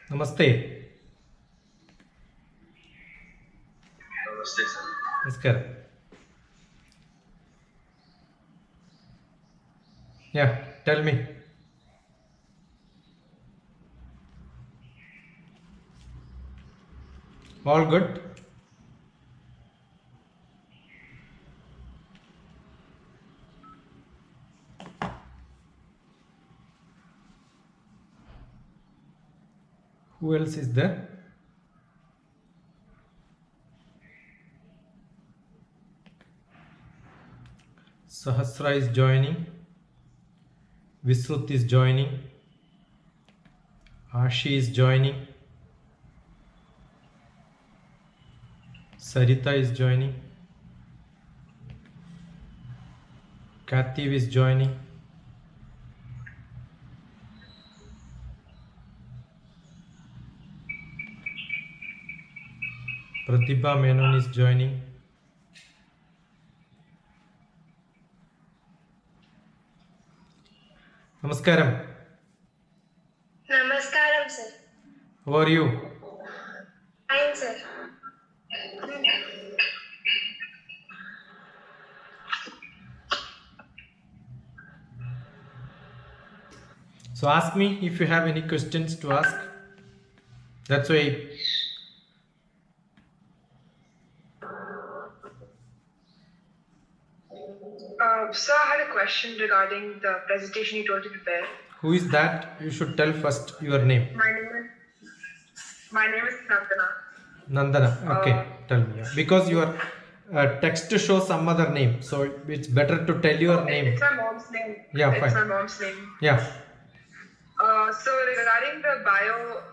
Namaste. Namaste, sir. Namaskar. Yeah, tell me. All good? Who else is there? Sahasra is joining. Visruth is joining. Ashi is joining. Sarita is joining. Kathy is joining. Pratibha Menon is joining. Namaskaram. Namaskaram, sir. How are you? Fine, sir. So ask me if you have any questions to ask. That's why. Sir, I had a question regarding the presentation you told to prepare. Who is that? You should tell first your name. My name is Nandana. Nandana. Okay, tell me. Yeah. Because your text shows some other name, so it's better to tell your name. It's my mom's name. Yeah, It's fine. my mom's name. Yeah. So regarding the bio,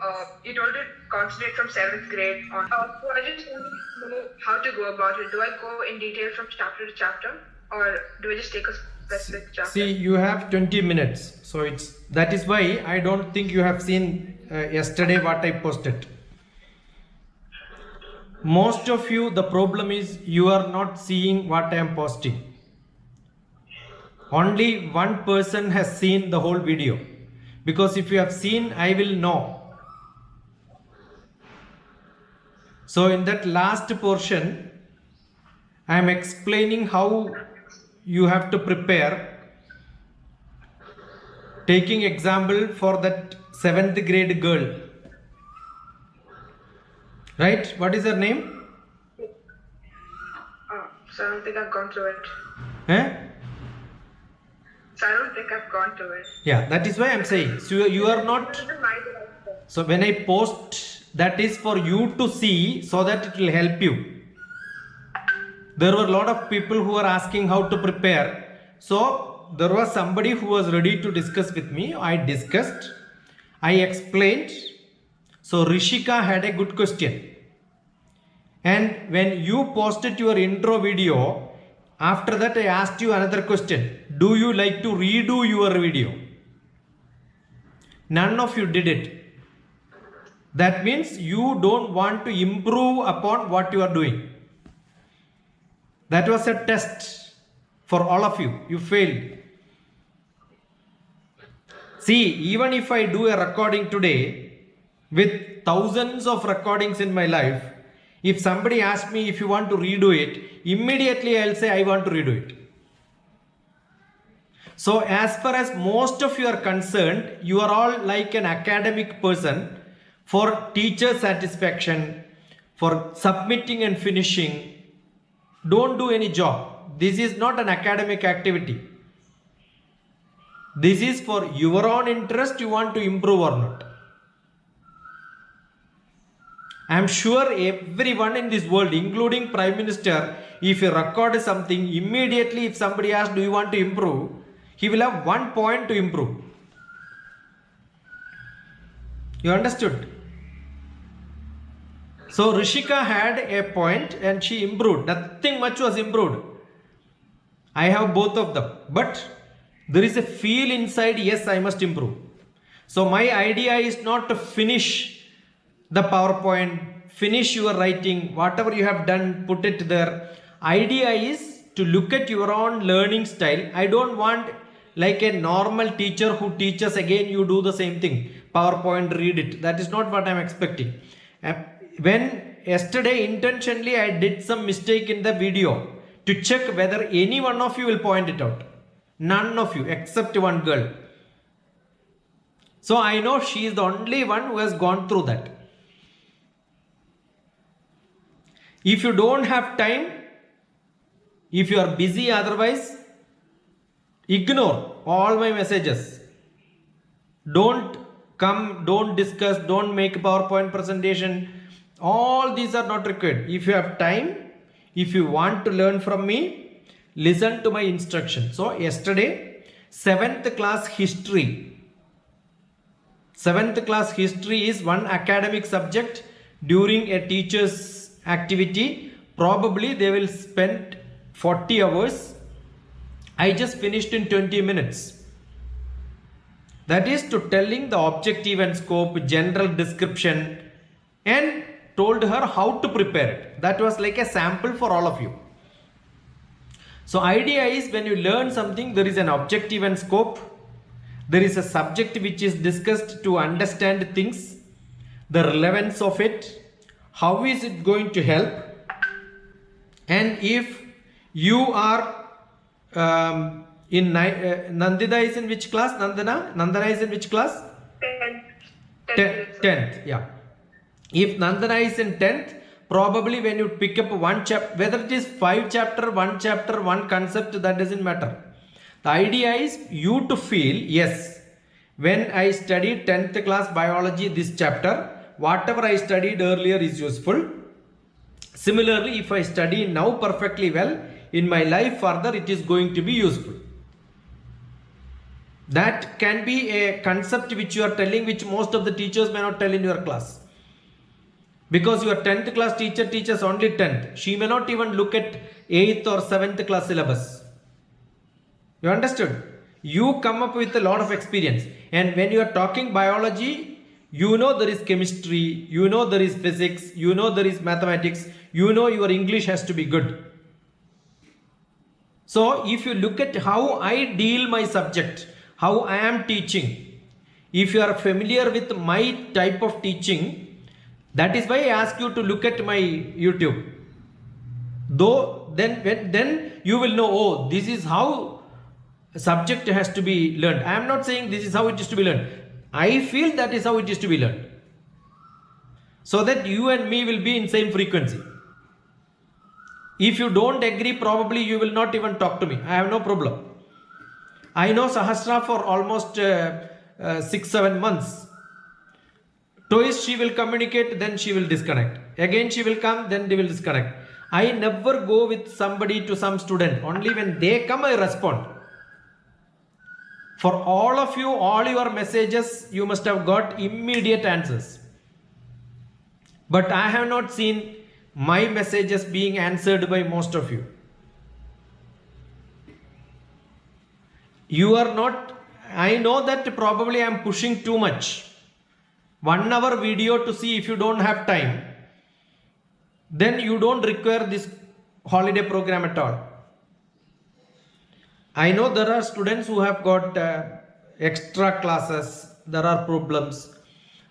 you told to concentrate from 7th grade on. So I just want to know how to go about it. Do I go in detail from chapter to chapter, or do I just take a specific chapter? See, you have 20 minutes, so that is why I don't think you have seen yesterday what I posted. Most of you, the problem is you are not seeing what I am posting. Only one person has seen the whole video, because if you have seen, I will know. So in that last portion, I am explaining how you have to prepare, taking example for that 7th grade girl. Right? What is her name? So I don't think I've gone through it. Eh? So I don't think I've gone through it. Yeah, that is why I'm saying. So you are not. Even my director. So when I post, that is for you to see so that it will help you. There were a lot of people who were asking how to prepare. So there was somebody who was ready to discuss with me. I discussed. I explained. So Rishika had a good question. And when you posted your intro video, after that I asked you another question. Do you like to redo your video? None of you did it. That means you don't want to improve upon what you are doing. That was a test for all of you. You failed. See, even if I do a recording today with thousands of recordings in my life, if somebody asks me if you want to redo it, immediately I'll say I want to redo it. So as far as most of you are concerned, you are all like an academic person for teacher satisfaction, for submitting and finishing. Don't do any job. This is not an academic activity. This is for your own interest, you want to improve or not. I am sure everyone in this world, including Prime Minister, if you record something, immediately if somebody asks, do you want to improve? He will have 1 point to improve. You understood? So Rishika had a point and she improved. Nothing much was improved. I have both of them. But there is a feel inside, yes, I must improve. So my idea is not to finish the PowerPoint, finish your writing, whatever you have done, put it there. Idea is to look at your own learning style. I don't want like a normal teacher who teaches again you do the same thing. PowerPoint, read it. That is not what I'm expecting. When yesterday intentionally I did some mistake in the video to check whether any one of you will point it out. None of you except one girl. So I know she is the only one who has gone through that. If you don't have time, if you are busy otherwise, ignore all my messages. Don't come, don't discuss, don't make a PowerPoint presentation. All these are not required. If you have time, if you want to learn from me, listen to my instruction. So yesterday, 7th class history. 7th class history is one academic subject during a teacher's activity. Probably they will spend 40 hours. I just finished in 20 minutes. That is to telling the objective and scope, general description, and told her how to prepare it. That was like a sample for all of you. So idea is when you learn something, there is an objective and scope. There is a subject which is discussed to understand things, the relevance of it, how is it going to help, and if you are Nandita is in which class? Nandana is in which class? 10th, yeah. If Nandana is in 10th, probably when you pick up one chapter, whether it is 5 chapter, 1 chapter, 1 concept, that doesn't matter. The idea is you to feel, yes, when I studied 10th class biology, this chapter, whatever I studied earlier is useful. Similarly, if I study now perfectly well, in my life further, it is going to be useful. That can be a concept which you are telling, which most of the teachers may not tell in your class. Because your 10th class teacher teaches only 10th. She may not even look at 8th or 7th class syllabus. You understood? You come up with a lot of experience. And when you are talking biology, you know there is chemistry, you know there is physics, you know there is mathematics, you know your English has to be good. So if you look at how I deal my subject, how I am teaching, if you are familiar with my type of teaching, that is why I ask you to look at my YouTube. Though then you will know, oh, this is how subject has to be learned. I am not saying this is how it is to be learned. I feel that is how it is to be learned. So that you and me will be in same frequency. If you don't agree, probably you will not even talk to me. I have no problem. I know Sahasra for almost 6-7 months. Twice she will communicate, then she will disconnect. Again she will come, then they will disconnect. I never go with somebody to some student. Only when they come, I respond. For all of you, all your messages, you must have got immediate answers. But I have not seen my messages being answered by most of you. You are not, I know that probably I am pushing too much. 1 hour video to see if you don't have time, then you don't require this holiday program at all. I know there are students who have got extra classes, there are problems.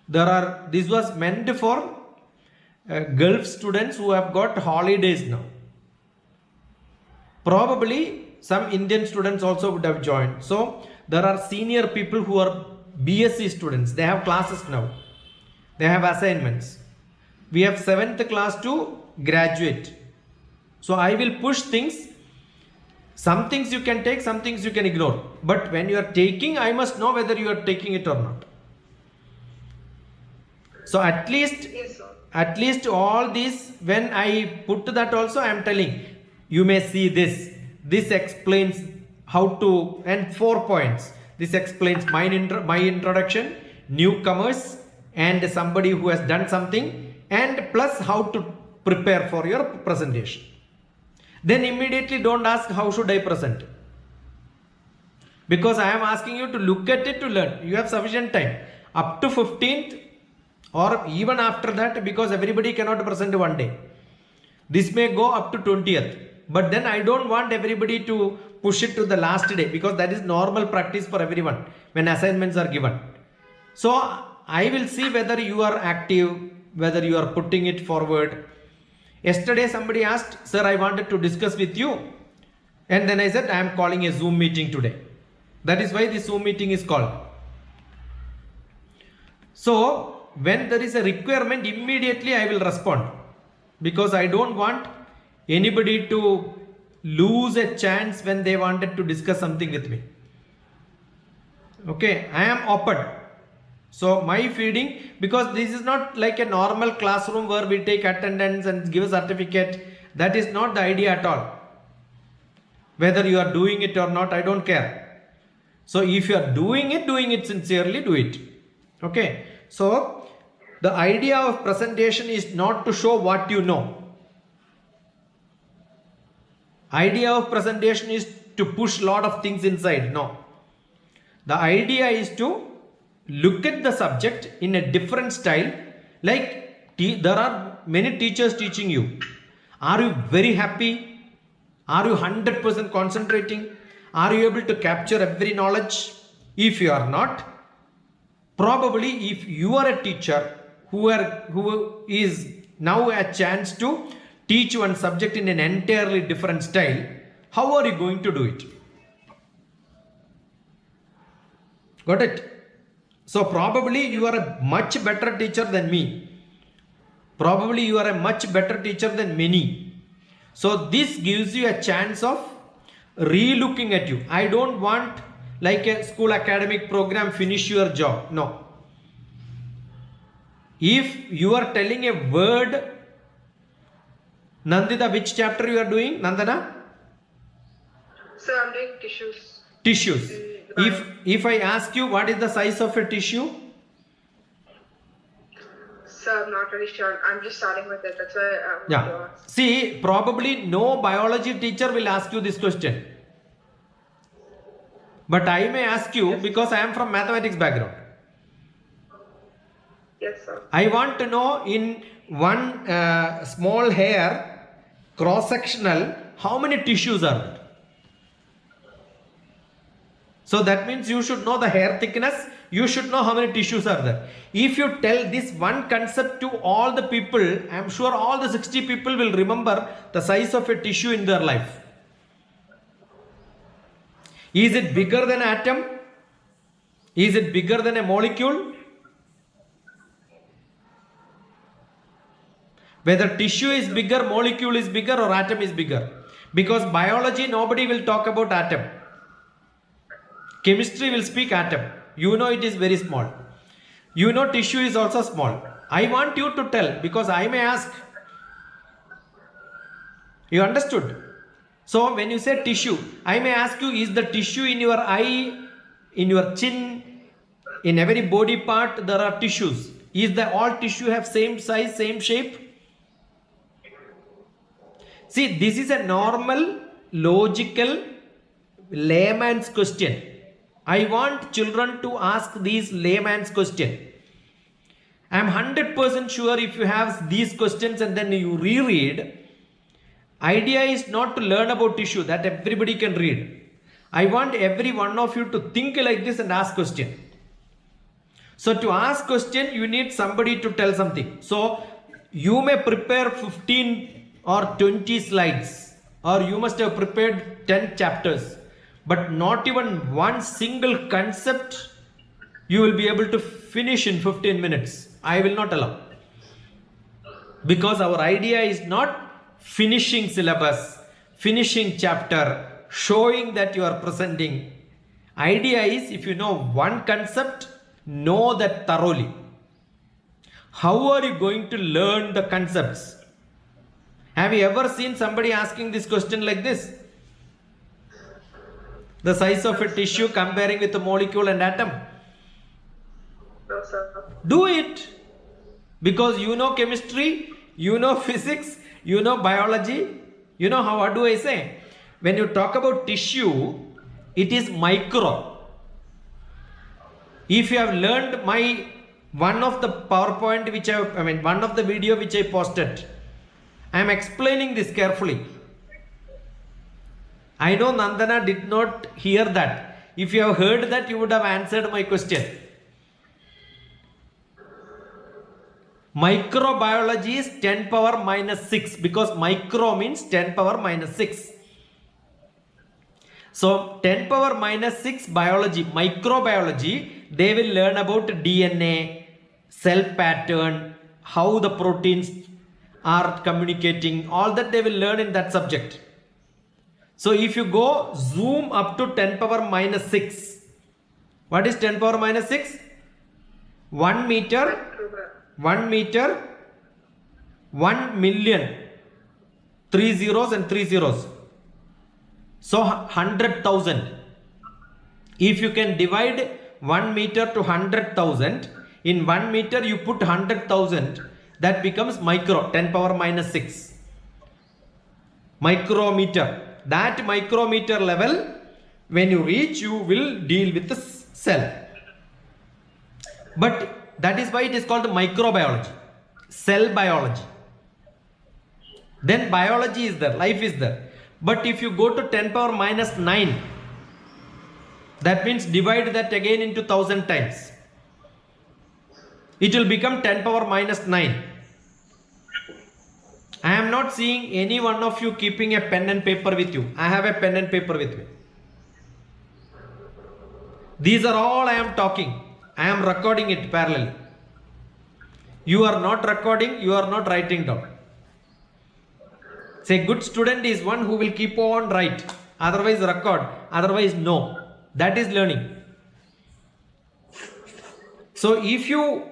This was meant for Gulf students who have got holidays now. Probably some Indian students also would have joined. So there are senior people who are BSc students. They have classes now. They have assignments. We have 7th class to graduate. So I will push things. Some things you can take, some things you can ignore. But when you are taking, I must know whether you are taking it or not. So at least all these, when I put that also, I am telling, you may see this. This explains how to, and 4 points. This explains my introduction, newcomers, and somebody who has done something, and plus how to prepare for your presentation. Then immediately don't ask how should I present. Because I am asking you to look at it to learn. You have sufficient time. Up to 15th or even after that, because everybody cannot present one day. This may go up to 20th. But then I don't want everybody to push it to the last day, because that is normal practice for everyone when assignments are given. So I will see whether you are active, whether you are putting it forward. Yesterday somebody asked, sir, I wanted to discuss with you. And then I said, I am calling a Zoom meeting today. That is why this Zoom meeting is called. So when there is a requirement, immediately I will respond. Because I don't want anybody to lose a chance when they wanted to discuss something with me. Okay, I am open. So my feeding, because this is not like a normal classroom where we take attendance and give a certificate. That is not the idea at all. Whether you are doing it or not, I don't care. So if you are doing it sincerely, do it. Okay. So the idea of presentation is not to show what you know. Idea of presentation is to push lot of things inside. No. The idea is to look at the subject in a different style. Like there are many teachers teaching you. Are you very happy? Are you 100% concentrating? Are you able to capture every knowledge? If you are not, probably if you are a teacher who is now a chance to teach one subject in an entirely different style, how are you going to do it? Got it? So probably you are a much better teacher than me. Probably you are a much better teacher than many. So this gives you a chance of re-looking at you. I don't want like a school academic program, finish your job. No. If you are telling a word, Nandita, which chapter you are doing? Nandana? So I'm doing tissues. Tissues. If I ask you what is the size of a tissue? So I'm not really sure. I'm just starting with it. That's why I'm Yeah. See, probably no biology teacher will ask you this question. But I may ask you because I am from mathematics background. Yes, sir. I want to know in one small hair, cross-sectional, how many tissues are there? So that means you should know the hair thickness. You should know how many tissues are there. If you tell this one concept to all the people, I am sure all the 60 people will remember the size of a tissue in their life. Is it bigger than an atom? Is it bigger than a molecule? Whether tissue is bigger, molecule is bigger or atom is bigger. Because biology, nobody will talk about atom. Chemistry will speak atom. You know it is very small. You know tissue is also small. I want you to tell because I may ask. You understood? So when you say tissue, I may ask you, is the tissue in your eye, in your chin, in every body part there are tissues. Is the all tissue have same size, same shape? See, this is a normal, logical, layman's question. I want children to ask these layman's question. I am 100% sure if you have these questions and then you reread, idea is not to learn about tissue that everybody can read. I want every one of you to think like this and ask question. So to ask question, you need somebody to tell something. So you may prepare 15 or 20 slides, or you must have prepared 10 chapters, but not even one single concept you will be able to finish in 15 minutes. I will not allow. Because our idea is not finishing syllabus, finishing chapter, showing that you are presenting. Idea is if you know one concept, know that thoroughly. How are you going to learn the concepts? Have you ever seen somebody asking this question like this? The size of a tissue comparing with a molecule and atom. No, sir. Do it. Because you know chemistry, you know physics, you know biology. You know how, what do I say? When you talk about tissue, it is micro. If you have learned my one of the PowerPoint one of the video which I posted, I am explaining this carefully. I know Nandana did not hear that. If you have heard that, you would have answered my question. Microbiology is 10 power minus 6 because micro means 10 power minus 6. So 10 power minus 6 biology, microbiology, they will learn about DNA, cell pattern, how the proteins are communicating, all that they will learn in that subject. So if you go zoom up to 10 power minus 6, what is 10 power minus 6? 1 meter, 1 meter, 1 million, 3 zeros and 3 zeros. So 100,000. If you can divide 1 meter to 100,000, in 1 meter you put 100,000, that becomes micro, 10 power minus 6. Micrometer. That micrometer level, when you reach, you will deal with the cell. But that is why it is called microbiology, cell biology. Then biology is there, life is there. But if you go to 10 power minus 9, that means divide that again into 1000 times. It will become 10 power minus 9. I am not seeing any one of you keeping a pen and paper with you. I have a pen and paper with me. These are all I am talking. I am recording it parallelly. You are not recording, you are not writing down. Say, good student is one who will keep on write, otherwise record, otherwise no. That is learning. So if you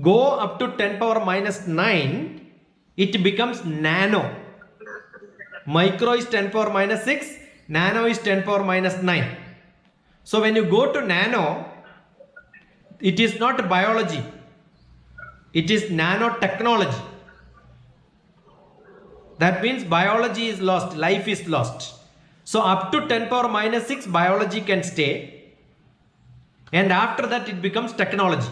go up to 10 power minus 9, it becomes nano. Micro is 10 power minus 6, nano is 10 power minus 9. So when you go to nano, it is not biology, it is nanotechnology. That means biology is lost, life is lost. So up to 10 power minus 6 biology can stay, and after that it becomes technology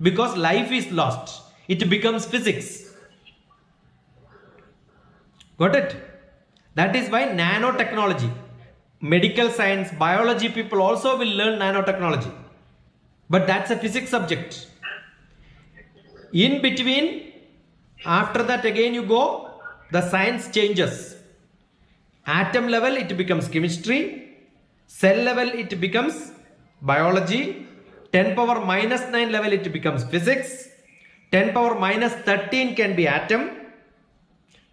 because life is lost. It becomes physics. Got it? That is why nanotechnology, medical science, biology people also will learn nanotechnology. But that's a physics subject. In between, after that again you go, the science changes. Atom level it becomes chemistry, cell level it becomes biology, 10 power minus 9 level it becomes physics, 10 power minus 13 can be atom,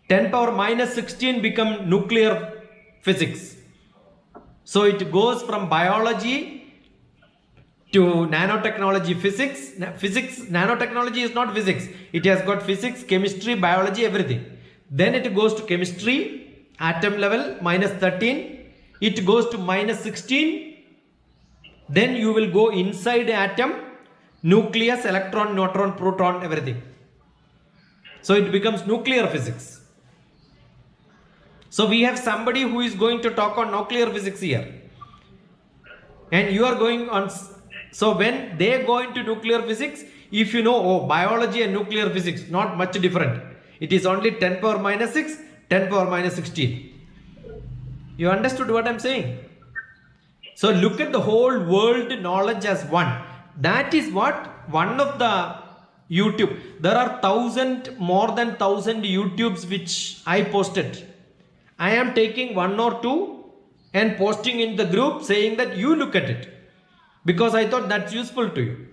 10 power minus 16 become nuclear physics. So it goes from biology to nanotechnology, physics. Physics, nanotechnology is not physics. It has got physics, chemistry, biology, everything. Then it goes to chemistry, atom level minus 13. It goes to minus 16. Then you will go inside atom, nucleus, electron, neutron, proton, everything. So it becomes nuclear physics. So we have somebody who is going to talk on nuclear physics here. And you are going on. So when they go into nuclear physics, if you know, oh, biology and nuclear physics, not much different. It is only 10 power minus 6, 10 power minus 16. You understood what I am saying? So look at the whole world knowledge as one. That is what one of the YouTube. There are more than 1,000 YouTubes which I posted. I am taking 1 or 2 and posting in the group saying that you look at it. Because I thought that's useful to you.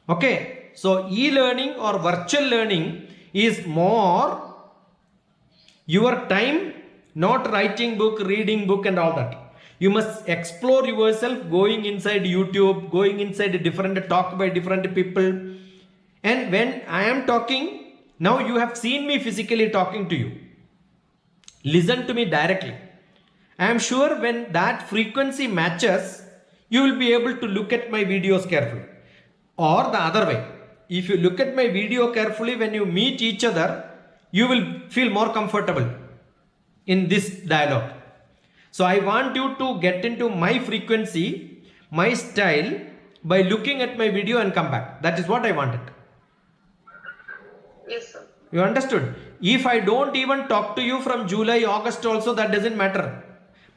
Okay. So e-learning or virtual learning is more your time, not writing book, reading book and all that. You must explore yourself, going inside YouTube, going inside different talk by different people. And when I am talking, now you have seen me physically talking to you. Listen to me directly. I am sure when that frequency matches, you will be able to look at my videos carefully. Or the other way. If you look at my video carefully, when you meet each other, you will feel more comfortable in this dialogue. So I want you to get into my frequency, my style by looking at my video and come back. That is what I wanted. Yes, sir. You understood? If I don't even talk to you from July, August also, that doesn't matter.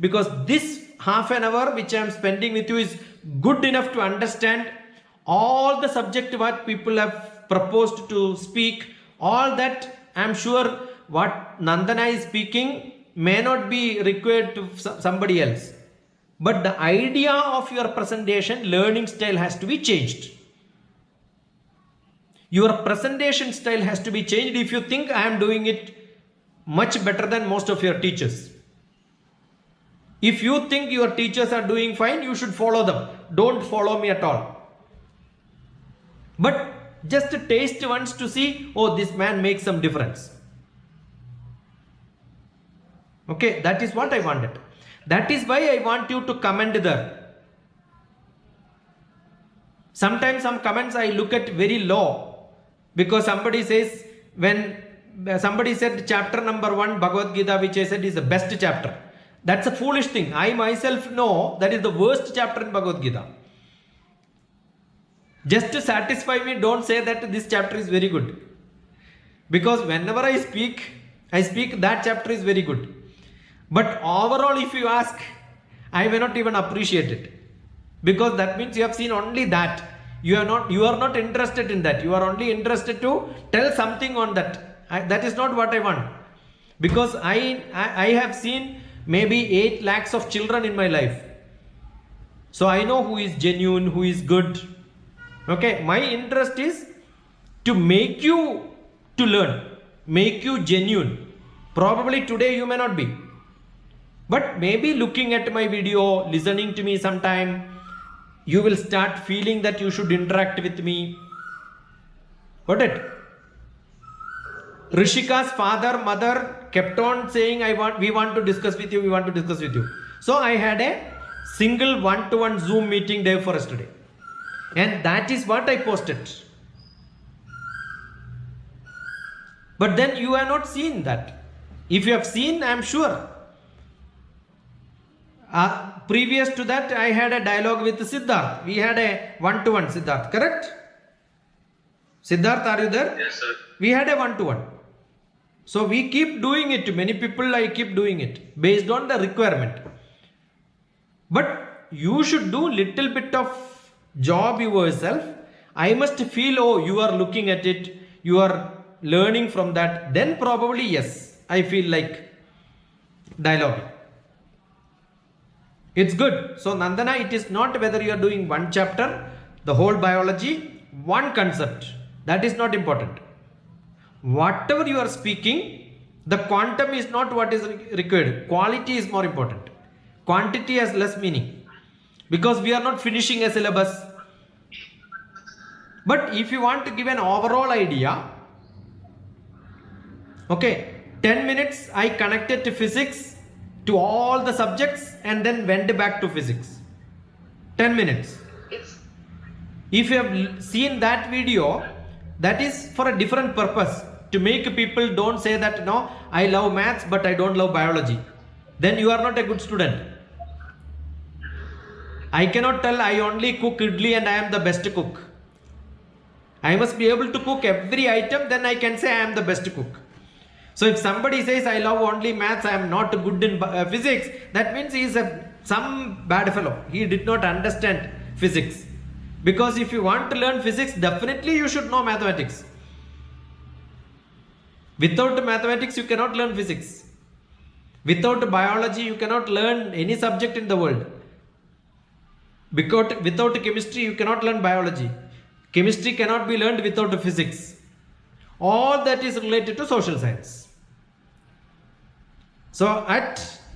Because this half an hour which I am spending with you is good enough to understand all the subject what people have proposed to speak, all that I'm sure what Nandana is speaking may not be required to somebody else. But the idea of your presentation, learning style has to be changed. Your presentation style has to be changed if you think I am doing it much better than most of your teachers. If you think your teachers are doing fine, you should follow them. Don't follow me at all. But just taste once to see, oh, this man makes some difference. Okay, that is what I wanted. That is why I want you to comment there. Sometimes some comments I look at very low, because somebody says, when somebody said chapter number 1 Bhagavad Gita, which I said is the best chapter. That's a foolish thing. I myself know that is the worst chapter in Bhagavad Gita. Just to satisfy me, don't say that this chapter is very good. Because whenever I speak that chapter is very good. But overall, if you ask, I may not even appreciate it. Because that means you have seen only that. You are not interested in that. You are only interested to tell something on that. That is not what I want. Because I have seen maybe 8 lakhs of children in my life. So I know who is genuine, who is good. Okay, my interest is to make you to learn, make you genuine. Probably today you may not be. But maybe looking at my video, listening to me sometime, you will start feeling that you should interact with me. Got it? Rishika's father, mother kept on saying, we want to discuss with you, we want to discuss with you. So I had a single one-to-one Zoom meeting day for yesterday. And that is what I posted. But then you have not seen that. If you have seen, I am sure. Previous to that, I had a dialogue with Siddharth. We had a one-to-one, Siddharth, correct? Siddharth, are you there? Yes, sir. We had a one-to-one. So we keep doing it. Many people, I keep doing it based on the requirement. But you should do little bit of job yourself. I must feel, oh, you are looking at it, you are learning from that. Then probably, yes, I feel like dialogue. It's good. So Nandana, it is not whether you are doing one chapter, the whole biology, one concept. That is not important. Whatever you are speaking, the quantum is not what is required. Quality is more important. Quantity has less meaning. Because we are not finishing a syllabus. But if you want to give an overall idea, okay, 10 minutes I connected to physics, to all the subjects, and then went back to physics. 10 minutes. If you have seen that video, that is for a different purpose. To make people don't say that, no, I love maths but I don't love biology. Then you are not a good student. I cannot tell I only cook idli and I am the best cook. I must be able to cook every item, then I can say I am the best cook. So if somebody says I love only maths, I am not good in physics, that means he is some bad fellow. He did not understand physics. Because if you want to learn physics, definitely you should know mathematics. Without mathematics, you cannot learn physics. Without biology, you cannot learn any subject in the world. Because without chemistry, you cannot learn biology. Chemistry cannot be learned without physics. All that is related to social science. So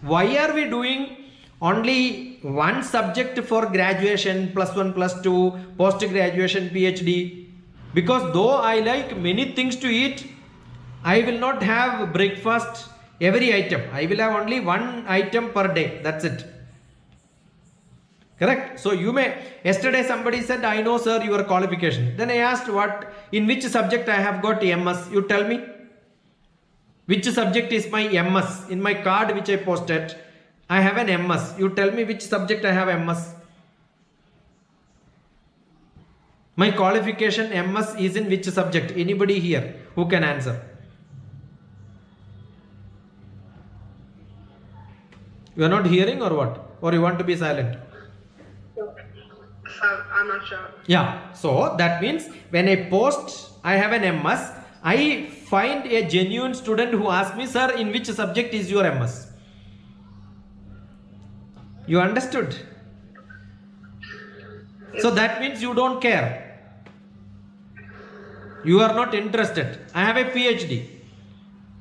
why are we doing only one subject for graduation, +1, +2, post-graduation, PhD? Because though I like many things to eat, I will not have breakfast every item. I will have only one item per day. That's it. Correct? So you may, yesterday somebody said, I know sir your qualification. Then I asked in which subject I have got MS. You tell me. Which subject is my MS? In my card which I posted, I have an MS. You tell me which subject I have MS. My qualification MS is in which subject? Anybody here who can answer? You are not hearing or what? Or you want to be silent? I'm not sure. Yeah, so that means when I post, I have an MS, I find a genuine student who asks me, sir, in which subject is your MS? You understood? So that means you don't care. You are not interested. I have a PhD.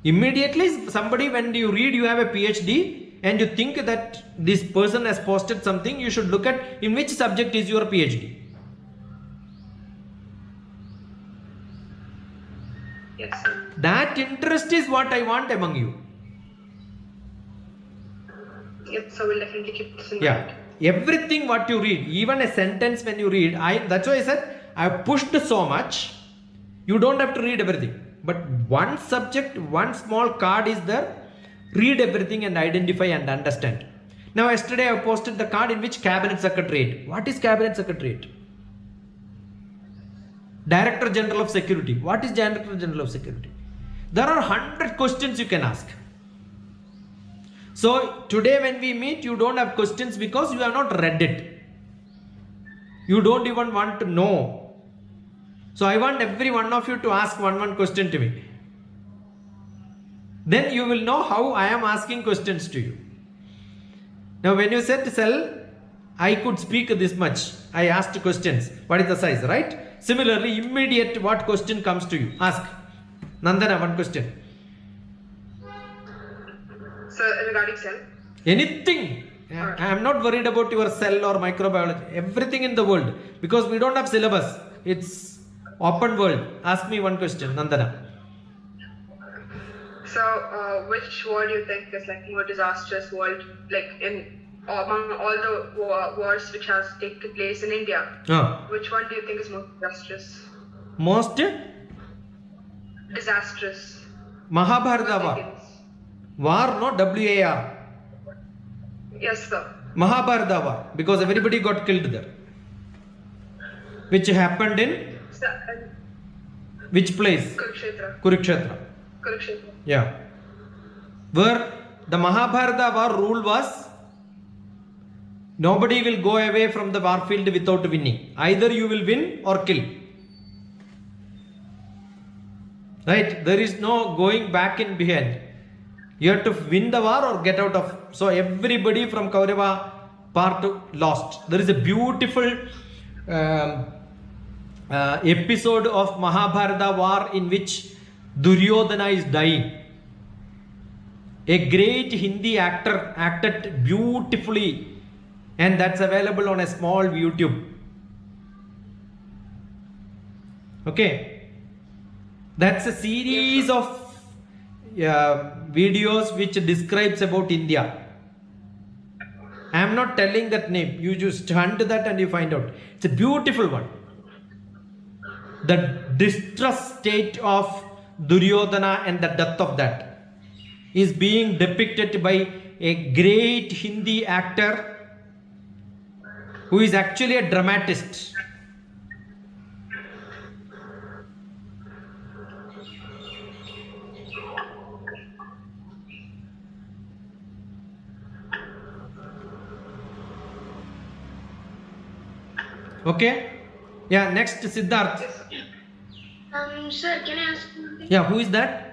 Immediately, somebody, when you read you have a PhD and you think that this person has posted something, you should look at in which subject is your PhD. Yes, sir. That interest is what I want among you. Yes, so we'll definitely keep this in Yeah. mind. Everything what you read, even a sentence when you read, that's why I said I pushed so much. You don't have to read everything. But one subject, one small card is there. Read everything and identify and understand. Now yesterday I posted the card in which Cabinet Secretariat. What is Cabinet Secretariat? Director General of Security. What is Director General of Security? There are 100 questions you can ask. So today when we meet, you don't have questions because you have not read it. You don't even want to know. So I want every one of you to ask one question to me. Then you will know how I am asking questions to you. Now when you said cell, I could speak this much. I asked questions. What is the size, right? Similarly, immediate what question comes to you? Ask. Nandana, one question. So regarding cell, Anything. I am not worried about your cell or microbiology. Everything in the world. Because we don't have syllabus. It's open world. Ask me one question, Nandana. so which world do you think is like more disastrous world, like in among all the wars which has taken place in India? Which one do you think is most disastrous? Most Disastrous. Mahabharata war. War, no WAR. Yes, sir. Mahabharata war. Because everybody got killed there. Which happened in which place? Kurukshetra. Kurukshetra. Kurukshetra. Yeah. Where the Mahabharata war rule was nobody will go away from the war field without winning. Either you will win or kill. Right? There is no going back in behind. You have to win the war or get out of. So everybody from Kaurava part lost. There is a beautiful episode of Mahabharata war in which Duryodhana is dying. A great Hindi actor acted beautifully, and that's available on a small YouTube. Okay, that's a series of videos which describes about India. I am not telling that name. You just hunt that and you find out. It's a beautiful one. The distress state of Duryodhana and the death of that is being depicted by a great Hindi actor who is actually a dramatist. Okay? Yeah, next Siddharth. Sir, can I ask something? Yeah, who is that?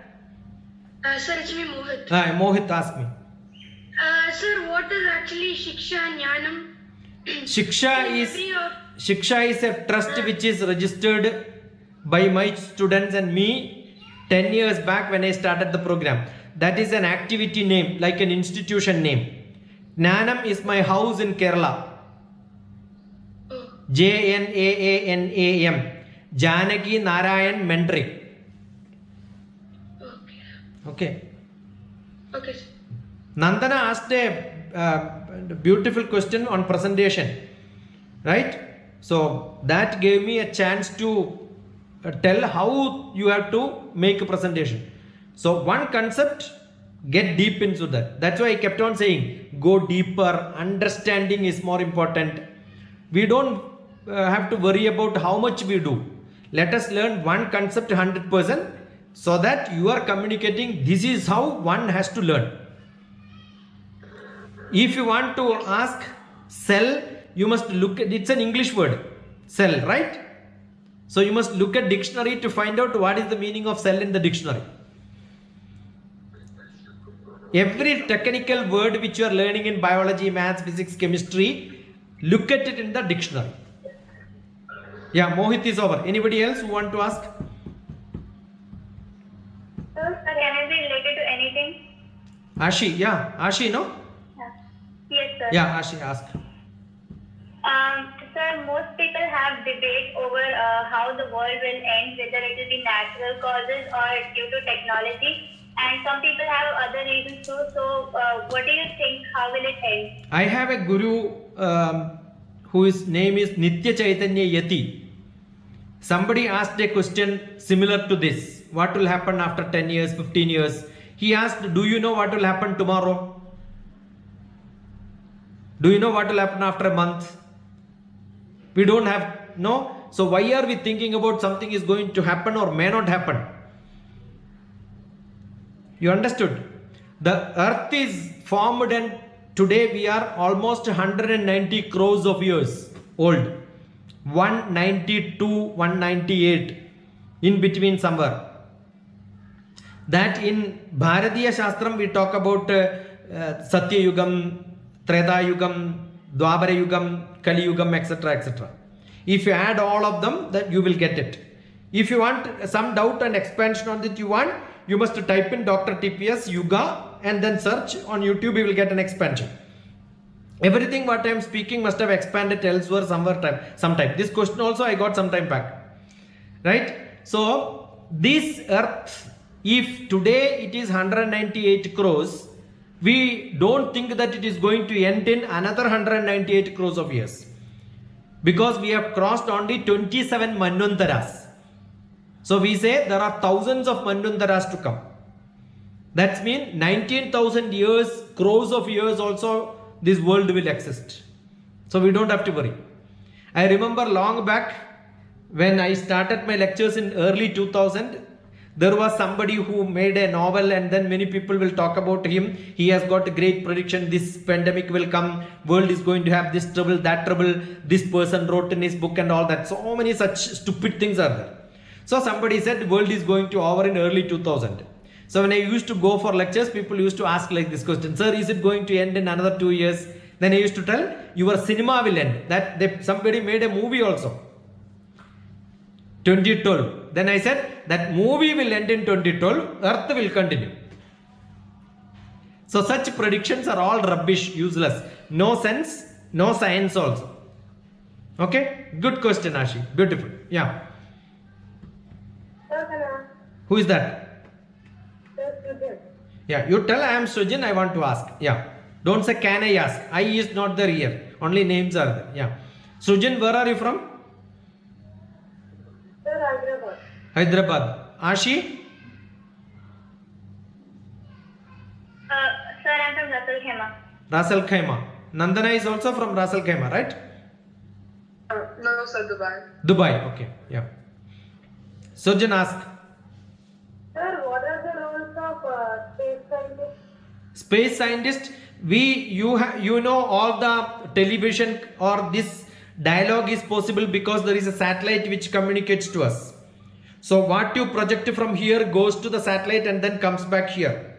Sir, it's me, Mohit. Mohit, ask me. Sir, what is actually Shiksha Jnanam? Shiksha is a trust which is registered by my students and me 10 years back when I started the program. That is an activity name, like an institution name. Jnanam is my house in Kerala. JNAANAM. Janaki Narayan Mentoring. Okay. Okay, sir. Nandana asked a beautiful question on presentation, right? So that gave me a chance to tell how you have to make a presentation. So one concept, get deep into that. That's why I kept on saying, go deeper. Understanding is more important. We don't have to worry about how much we do. Let us learn one concept 100% so that you are communicating. This is how one has to learn. If you want to ask cell, you must look at, it's an English word, cell, right? So you must look at dictionary to find out what is the meaning of cell in the dictionary. Every technical word which you are learning in biology, maths, physics, chemistry, look at it in the dictionary. Yeah, Mohit is over. Anybody else who want to ask? Sir, can it be related to anything? Ashi, yeah, Ashi, no? Yes, sir. Yeah, Ashi, ask. Sir, most people have debate over how the world will end, whether it will be natural causes or due to technology. And some people have other reasons too. So, what do you think? How will it end? I have a guru whose name is Nitya Chaitanya Yati. Somebody asked a question similar to this. What will happen after 10 years, 15 years? He asked, do you know what will happen tomorrow? Do you know what will happen after a month? We don't have, no. So why are we thinking about something is going to happen or may not happen? You understood? The earth is formed and today we are almost 190 crores of years old. 192, 198 in between somewhere. That in Bharatiya Shastram we talk about Satya Yugam, Treta Yugam, Dwapara Yugam, Kali Yugam, etc. etc. If you add all of them, that you will get it. If you want some doubt and expansion on that you must type in Dr. TPS Yuga and then search on YouTube, you will get an expansion. Everything what I am speaking must have expanded elsewhere sometime. This question also I got some time back. Right? So this earth, if today it is 198 crores, we don't think that it is going to end in another 198 crores of years. Because we have crossed only 27 Manvantaras. So we say there are thousands of Manvantaras to come. That means 19,000 years, crores of years also this world will exist. So we don't have to worry. I remember long back when I started my lectures in early 2000, there was somebody who made a novel and then many people will talk about him. He has got a great prediction. This pandemic will come. World is going to have this trouble, that trouble. This person wrote in his book and all that. So many such stupid things are there. So somebody said world is going to over in early 2000. So when I used to go for lectures, people used to ask like this question, sir, is it going to end in another 2 years? Then I used to tell, your cinema will end. Somebody made a movie also. 2012. Then I said that movie will end in 2012, earth will continue. So such predictions are all rubbish, useless. No sense, no science also. Okay? Good question, Ashi. Beautiful. Yeah. Who is that? Yeah, you tell I am Sujin, I want to ask. Yeah. Don't say can I ask. I is not there here. Only names are there. Yeah. Sujin, where are you from? Hyderabad. Hyderabad. Ashi? Sir, I'm from Russell Khema. Russell Khaima. Nandana is also from Russell Khaima, right? No, sir, Dubai. Dubai. Okay. Yeah. Sujin, ask. Sir, what are the roles of space scientists? Space scientist, you know all the television or this dialogue is possible because there is a satellite which communicates to us. So what you project from here goes to the satellite and then comes back here.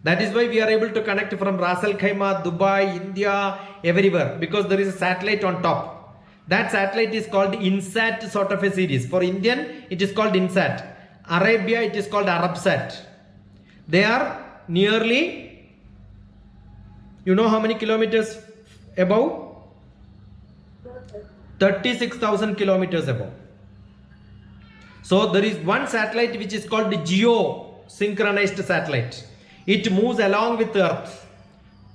That is why we are able to connect from Ras Al Khaimah, Dubai, India, everywhere, because there is a satellite on top. That satellite is called INSAT sort of a series. For Indian, it is called INSAT. Arabia, it is called Arabsat. They are nearly, you know how many kilometers above? 36,000 kilometers above. So there is one satellite which is called the geo-synchronized satellite. It moves along with the earth.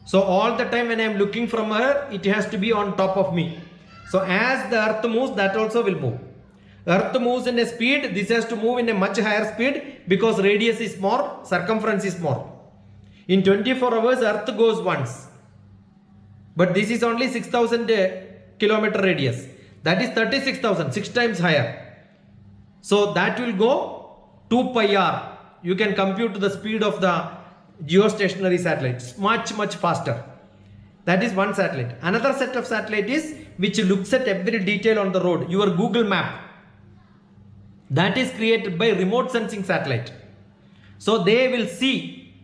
So all the time when I am looking from her, it has to be on top of me. So as the earth moves, that also will move. Earth moves in a speed, this has to move in a much higher speed because radius is more, circumference is more. In 24 hours, earth goes once. But this is only 6,000 kilometer radius. That is 36,000, 6 times higher. So that will go 2 pi r. You can compute the speed of the geostationary satellites much faster. That is one satellite. Another set of satellite is which looks at every detail on the road, your Google map, that is created by remote sensing satellite. So they will see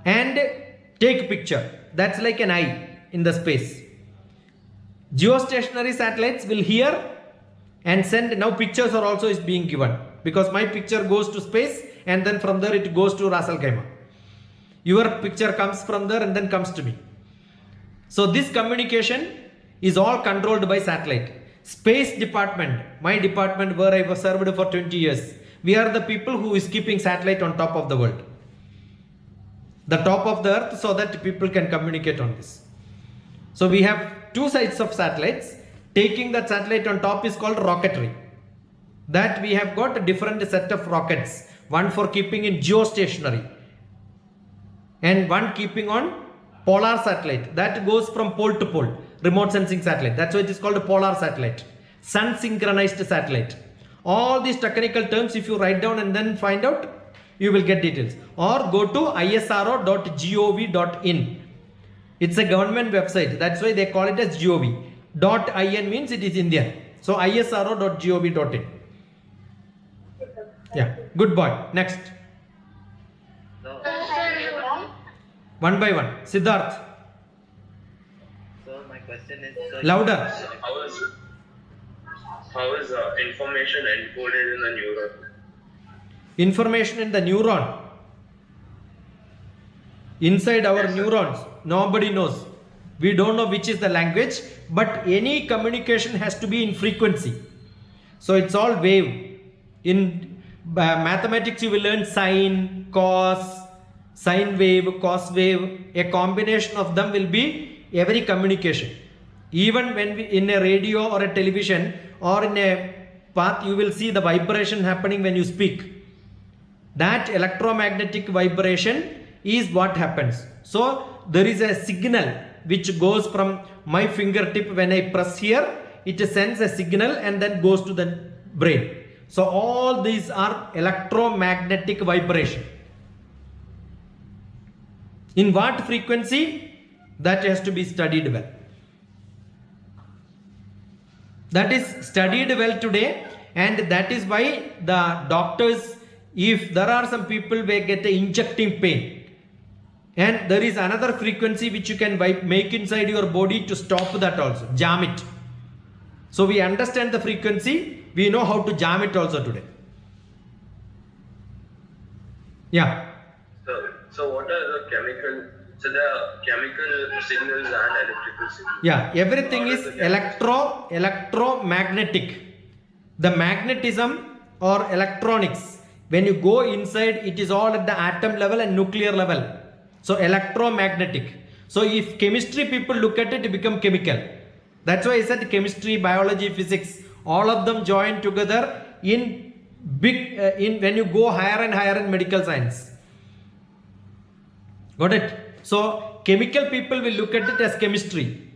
and take picture. That's like an eye in the space. Geostationary satellites will hear and send. Now pictures are also is being given, because my picture goes to space and then from there it goes to Ras Al Khaimah. Your picture comes from there and then comes to me. So this communication is all controlled by satellite. Space department, my department where I was served for 20 years, we are the people who is keeping satellite on top of the world, the top of the earth, so that people can communicate on this. So we have two sides of satellites. Taking that satellite on top is called rocketry. That we have got a different set of rockets, one for keeping in geostationary and one keeping on polar satellite, that goes from pole to pole, remote sensing satellite. That's why it is called a polar satellite, sun synchronized satellite. All these technical terms, if you write down and then find out, you will get details, or go to isro.gov.in. It's a government website, that's why they call it as gov. .in means it is Indian, so isro.gov.in. Yeah, good boy. Next, So, one by one. Siddharth, so my question is, louder. How is information encoded in the neuron? Information in the neuron, inside our neurons, nobody knows. We don't know which is the language, but any communication has to be in frequency. So it's all wave. In mathematics you will learn sine, cos, sine wave, cos wave. A combination of them will be every communication. Even when we, in a radio or a television or in a path, you will see the vibration happening when you speak. That electromagnetic vibration is what happens. So there is a signal which goes from my fingertip. When I press here, it sends a signal and then goes to the brain. So all these are electromagnetic vibration. In what frequency? That has to be studied well. That is studied well today, and that is why the doctors, if there are some people who get a injecting pain, and there is another frequency which you can make inside your body to stop that also, jam it. So we understand the frequency, we know how to jam it also today. Yeah. So what are the chemical? So there are chemical signals and electrical signals. Yeah, everything What is are the electromagnetic. The magnetism or electronics, when you go inside, it is all at the atom level and nuclear level. So electromagnetic. So if chemistry people look at it, it become chemical. That's why I said chemistry, biology, physics, all of them join together in big, when you go higher and higher in medical science. Got it? So chemical people will look at it as chemistry.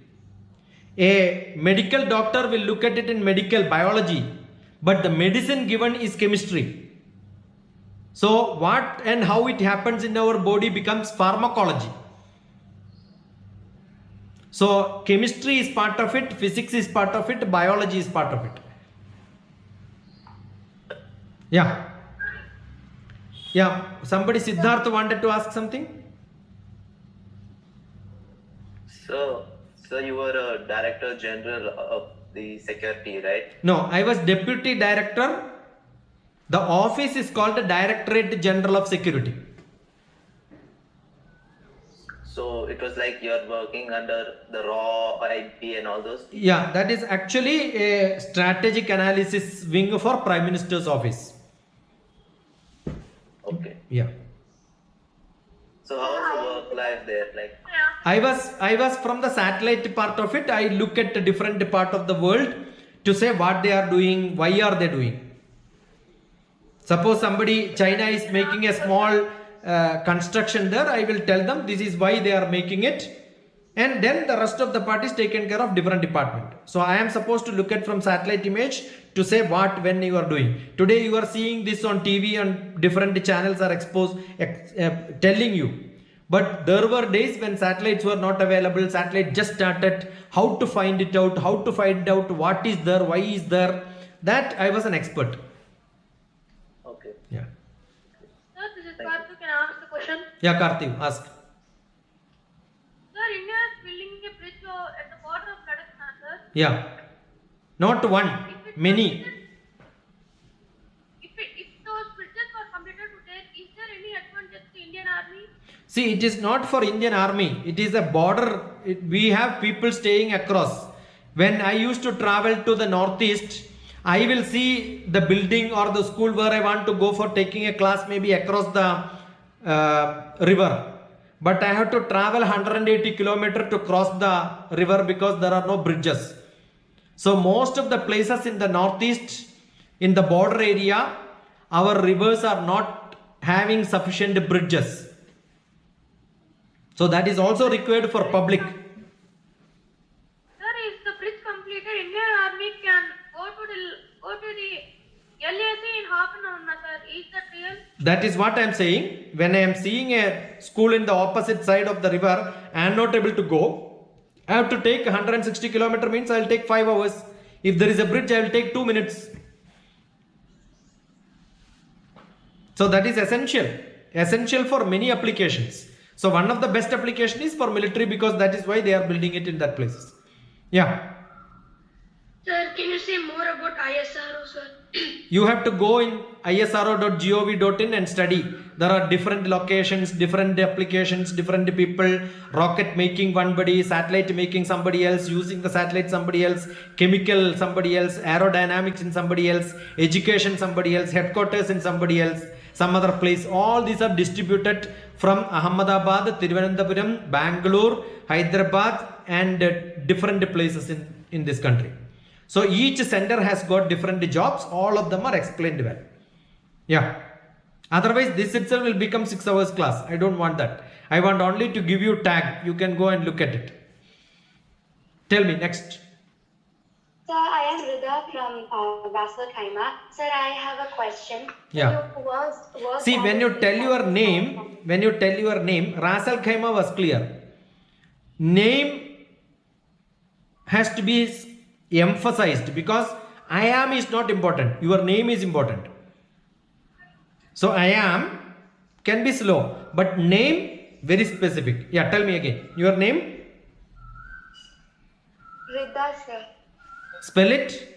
A medical doctor will look at it in medical biology, but the medicine given is chemistry. So what and how it happens in our body becomes pharmacology. So chemistry is part of it, physics is part of it, biology is part of it. Yeah. Yeah. Somebody, Siddharth, wanted to ask something? so you were a director general of the security, right? No, I was deputy director. The office is called the Directorate General of Security. So it was like you're working under the raw IP and all those. Yeah, that is actually a strategic analysis wing for Prime Minister's office. Okay. Yeah. So how was the work life there? Like, I was from the satellite part of it. I look at the different part of the world to say what they are doing, why are they doing. Suppose China is making a small construction there, I will tell them this is why they are making it, and then the rest of the part is taken care of different department. So I am supposed to look at from satellite image to say what, when you are doing. Today you are seeing this on TV and different channels are exposed, telling you But there were days when satellites were not available, satellite just started, how to find it out, what is there, why is there, that I was an expert. Okay. Yeah. Sir, this is Karthik. Can I ask the question? Yeah, Karthi, ask. Sir, India is building a bridge at the border of Ladakh, sir. Yeah. Not one, many. If those bridges were completed today, is there any advantage to Indian Army? See, it is not for Indian Army. It is a border. We have people staying across. When I used to travel to the northeast, I will see the building or the school where I want to go for taking a class maybe across the river. But I have to travel 180 kilometers to cross the river because there are no bridges. So most of the places in the northeast, in the border area, our rivers are not having sufficient bridges. So that is also required for public. Sir, if the bridge completed, Indian Army can go to the LAC in half an hour, sir. Is that real? That is what I am saying. When I am seeing a school in the opposite side of the river, I am not able to go. I have to take 160 kilometers means I will take 5 hours. If there is a bridge, I will take 2 minutes. So that is essential for many applications. So one of the best application is for military because that is why they are building it in that places. Yeah. Sir, can you say more about ISRO, sir? You have to go in isro.gov.in and study. There are different locations, different applications, different people, rocket making one body, satellite making somebody else, using the satellite somebody else, chemical somebody else, aerodynamics in somebody else, education somebody else, headquarters in somebody else, some other place. All these are distributed from Ahmedabad, Thiruvananthapuram, Bangalore, Hyderabad and different places in this country. So each center has got different jobs. All of them are explained well. Yeah. Otherwise this itself will become 6 hours class. I don't want that. I want only to give you tag. You can go and look at it. Tell me next. Sir, I am Rida from Ras Al Khaimah. Sir, I have a question. Yeah. See, when you tell your name, Ras Al Khaimah was clear. Name has to be emphasized because I am is not important. Your name is important. So I am can be slow, but name very specific. Yeah, tell me again. Your name? Rida, sir. Spell it.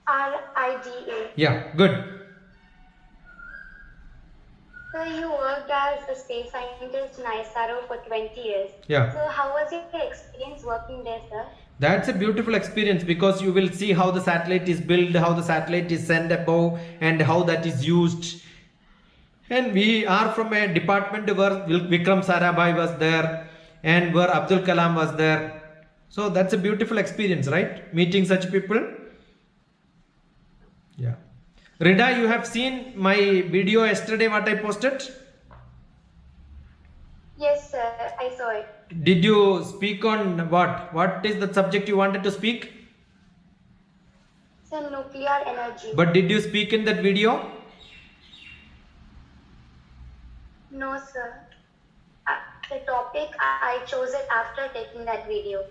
RIDA. Yeah, good. So you worked as a space scientist in ISRO for 20 years. Yeah. So how was your experience working there, sir? That's a beautiful experience because you will see how the satellite is built, how the satellite is sent above and how that is used. And we are from a department where Vikram Sarabhai was there and where Abdul Kalam was there. So that's a beautiful experience, right? Meeting such people. Yeah. Rida, you have seen my video yesterday what I posted? Yes, sir. I saw it. Did you speak on what? What is the subject you wanted to speak? So nuclear energy. But did you speak in that video? No, sir. The topic, I chose it after taking that video.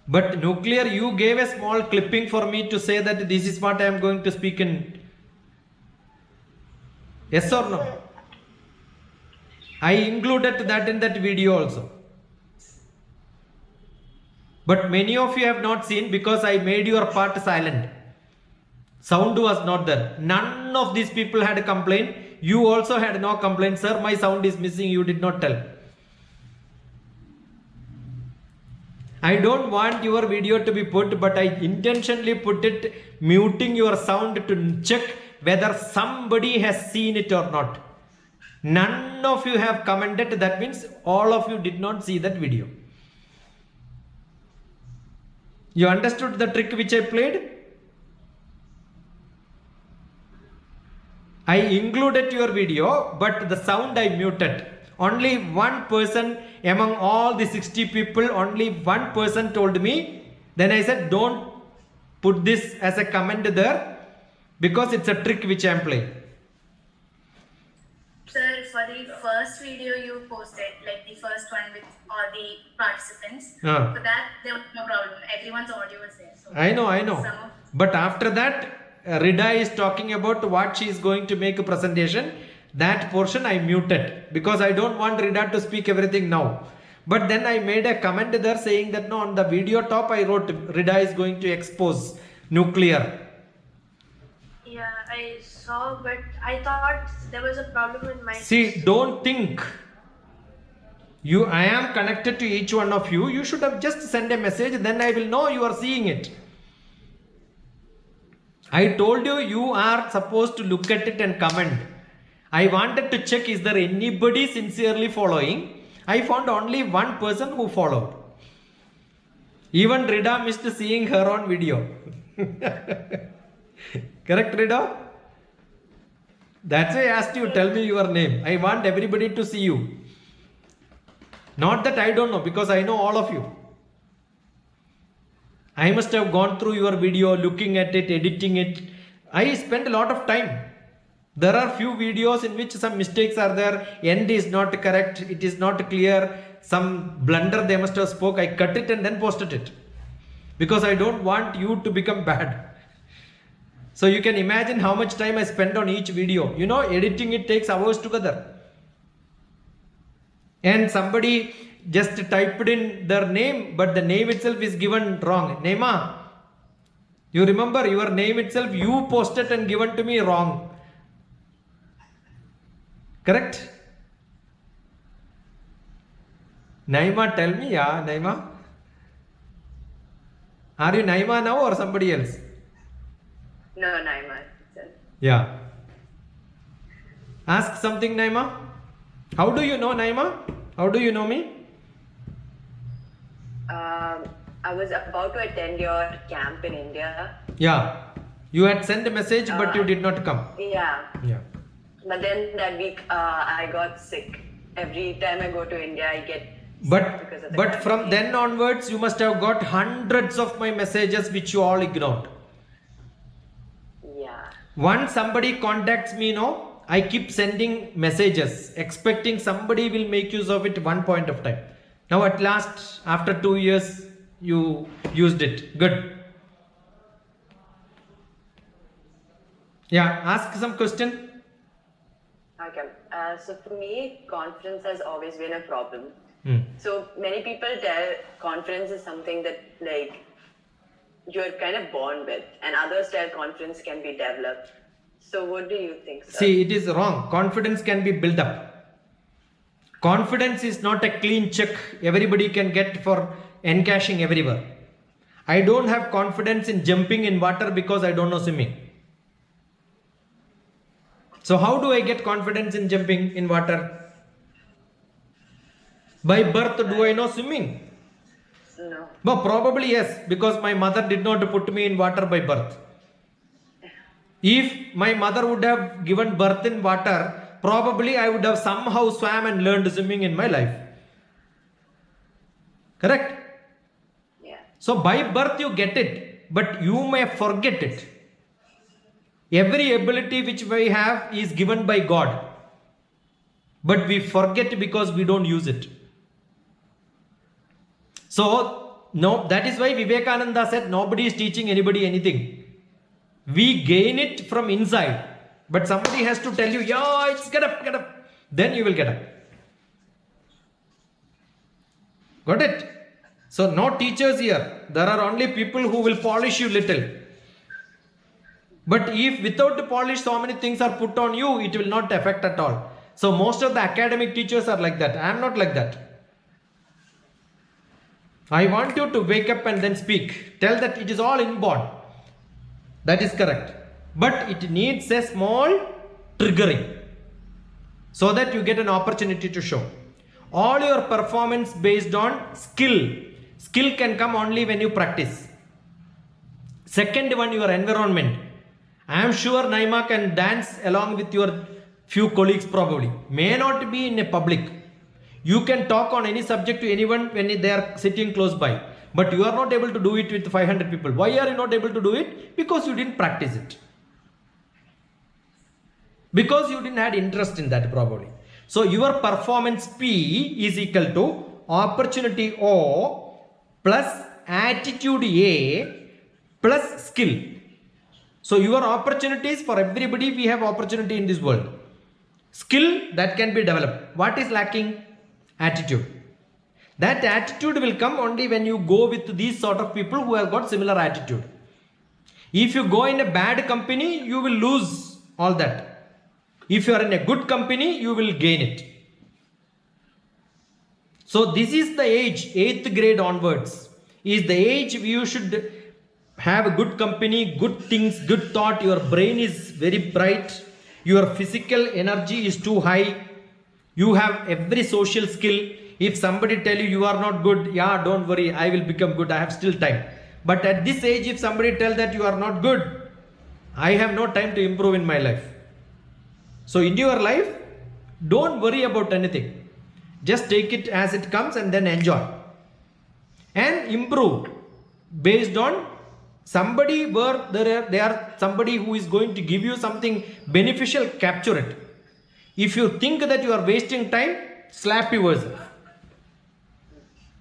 But nuclear, you gave a small clipping for me to say that this is what I am going to speak in. Yes or no? Sir, I included that in that video also. But many of you have not seen because I made your part silent. Sound was not there. None of these people had a complaint. You also had no complaint. Sir, my sound is missing. You did not tell. I don't want your video to be put, but I intentionally put it muting your sound to check whether somebody has seen it or not. None of you have commented. That means all of you did not see that video. You understood the trick which I played? I included your video, but the sound I muted. Only one person among all the 60 people, only one person told me. Then I said, don't put this as a comment there because it's a trick which I am playing. for the first video you posted, like the first one with all the participants, Ah. for that there was no problem. Everyone's audio was there. So I know. some of- But after that, Rida is talking about what she is going to make a presentation. That portion I muted because I don't want Rida to speak everything now. But then I made a comment there saying that no, on the video top I wrote Rida is going to expose nuclear. Yeah, I saw, but I thought there was a problem in my. See, don't think. I am connected to each one of you. You should have just sent a message, then I will know you are seeing it. I told you, you are supposed to look at it and comment. I wanted to check, is there anybody sincerely following? I found only one person who followed. Even Rida missed seeing her on video. Correct, Rida? That's why I asked you, tell me your name. I want everybody to see you. Not that I don't know, because I know all of you. I must have gone through your video, looking at it, editing it. I spent a lot of time. There are few videos in which some mistakes are there. End is not correct. It is not clear. Some blunder they must have spoke. I cut it and then posted it. Because I don't want you to become bad. So you can imagine how much time I spent on each video. You know, editing it takes hours together. And somebody just typed in their name, but the name itself is given wrong. Neema, you remember your name itself, you posted and given to me wrong. Correct? Naima, tell me, yeah, Naima. Are you Naima now or somebody else? No, Naima. Yeah. Ask something, Naima. How do you know Naima? How do you know me? I was about to attend your camp in India. Yeah. You had sent a message, but you did not come. Yeah. Yeah. But then that week I got sick. Every time I go to India, I get sick because of the But from quarantine. then onwards, you must have got hundreds of my messages which you all ignored. Yeah. Once somebody contacts me, no, I keep sending messages, expecting somebody will make use of it one point of time. Now at last, after 2 years, you used it. Good. Yeah, ask some question. Okay. So for me, confidence has always been a problem. Hmm. So many people tell confidence is something that like you're kind of born with, and others tell confidence can be developed. So what do you think, sir? See, it is wrong. Confidence can be built up. Confidence is not a clean check everybody can get for encashing everywhere. I don't have confidence in jumping in water because I don't know swimming. So how do I get confidence in jumping in water? By birth, do I know swimming? No. Well, probably yes, because my mother did not put me in water by birth. If my mother would have given birth in water, probably I would have somehow swam and learned swimming in my life. Correct? Yeah. So by birth you get it, but you may forget it. Every ability which we have is given by God, but we forget because we don't use it. So no, that is why Vivekananda said nobody is teaching anybody anything. We gain it from inside, but somebody has to tell you, yeah, it's get up, then you will get up. Got it? So no teachers here. There are only people who will polish you little. But if without the polish so many things are put on you, it will not affect at all. So most of the academic teachers are like that. I am not like that. I want you to wake up and then speak. Tell that it is all inborn. That is correct. But it needs a small triggering so that you get an opportunity to show. All your performance based on skill. Skill can come only when you practice. Second one, your environment. I am sure Naima can dance along with your few colleagues probably. May not be in a public. You can talk on any subject to anyone when they are sitting close by. But you are not able to do it with 500 people. Why are you not able to do it? Because you didn't practice it. Because you didn't have interest in that probably. So your performance P is equal to opportunity O plus attitude A plus skill. So your opportunities for everybody, we have opportunity in this world. Skill that can be developed. What is lacking? Attitude. That attitude will come only when you go with these sort of people who have got similar attitude. If you go in a bad company, you will lose all that. If you are in a good company, you will gain it. So this is the age, 8th grade onwards, is the age you should have a good company, good things, good thought. Your brain is very bright. Your physical energy is too high. You have every social skill. If somebody tell you you are not good, yeah, don't worry, I will become good, I have still time. But at this age, if somebody tell that you are not good, I have no time to improve in my life. So in your life, don't worry about anything. Just take it as it comes and then enjoy. And improve based on somebody where they are somebody who is going to give you something beneficial, capture it. If you think that you are wasting time, slap yourself.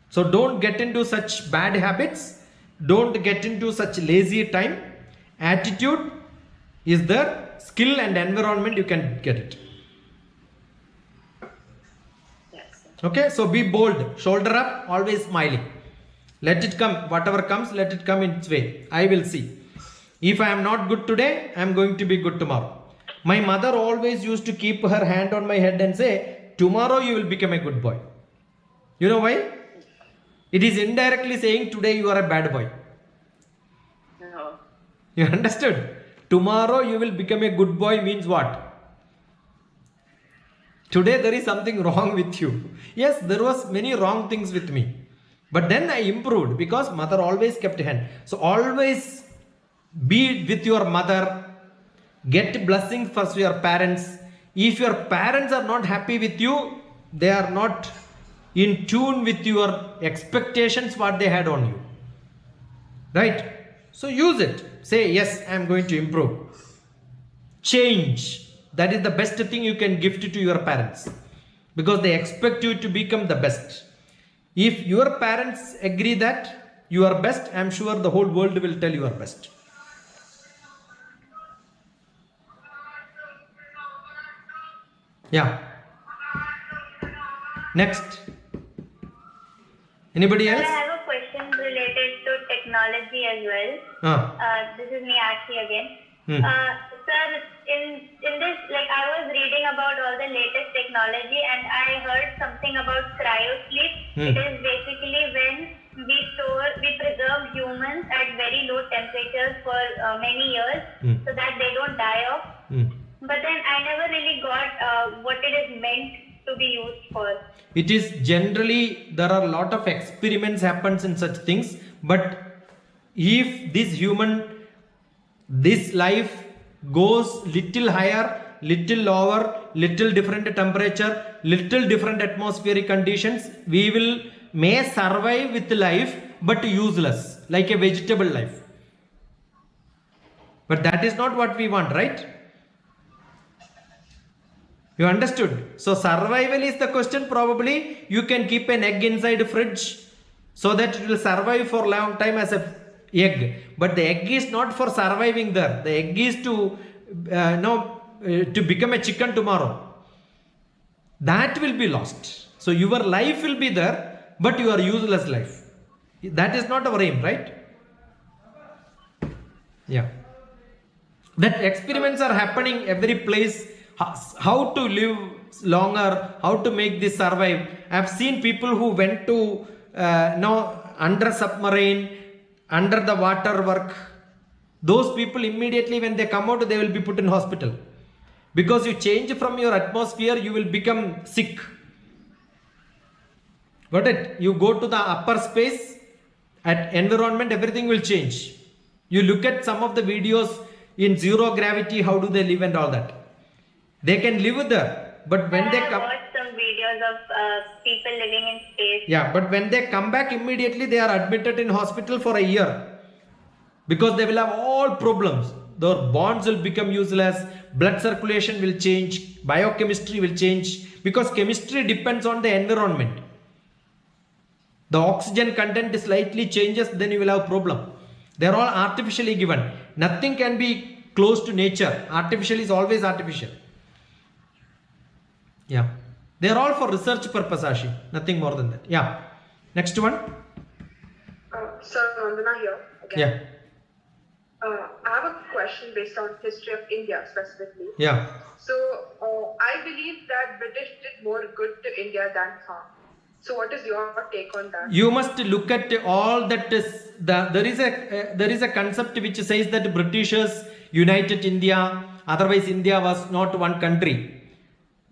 So don't get into such bad habits. Don't get into such lazy time. Attitude is there. Skill and environment, you can get it. Yes. Okay, so be bold. Shoulder up, always smiling. Let it come. Whatever comes, let it come in its way. I will see. If I am not good today, I am going to be good tomorrow. My mother always used to keep her hand on my head and say, tomorrow you will become a good boy. You know why? It is indirectly saying today you are a bad boy. No. You understood? Tomorrow you will become a good boy means what? Today there is something wrong with you. Yes, there was many wrong things with me. But then I improved because mother always kept hand. So always be with your mother. Get blessings for your parents. If your parents are not happy with you, they are not in tune with your expectations what they had on you. Right? So use it. Say, yes, I am going to improve. Change. That is the best thing you can gift to your parents. Because they expect you to become the best. If your parents agree that you are best, I am sure the whole world will tell you are best. Yeah. Next. Anybody Sir, else? I have a question related to technology as well. This is me Ashi again. Sir, in this, like I was reading about all the latest technology and I heard something about cryo sleep. It is basically when we preserve humans at very low temperatures for many years so that they don't die off. But then I never really got what it is meant to be used for. It is generally, there are a lot of experiments happens in such things, but if this life goes little higher, little lower, little different temperature, little different atmospheric conditions, we may survive with life but useless, like a vegetable life. But that is not what we want, right? You understood? So survival is the question. Probably you can keep an egg inside a fridge so that it will survive for a long time as an egg. But the egg is not for surviving there. The egg is to become a chicken tomorrow. That will be lost. So your life will be there, but your useless life. That is not our aim, right? Yeah. That experiments are happening every place. How to live longer, how to make this survive. I have seen people who went to under submarine, under the water work. Those people immediately when they come out, they will be put in hospital. Because you change from your atmosphere, you will become sick. Got it? You go to the upper space, at environment, everything will change. You look at some of the videos in zero gravity, how do they live and all that. They can live there, but when they come... I watched some videos of people living in space. Yeah, but when they come back immediately, they are admitted in hospital for a year. Because they will have all problems. Their bonds will become useless, blood circulation will change, biochemistry will change, because chemistry depends on the environment. The oxygen content slightly changes, then you will have problem. They're all artificially given. Nothing can be close to nature. Artificial is always artificial. Yeah. They're all for research purpose, Ashi. Nothing more than that. Yeah. Next one. Sir, Vandana here again. Yeah. I have a question based on history of India specifically. Yeah. So, I believe that British did more good to India than harm. So, what is your take on that? You must look at all that is there is a concept which says that Britishers united India, otherwise India was not one country.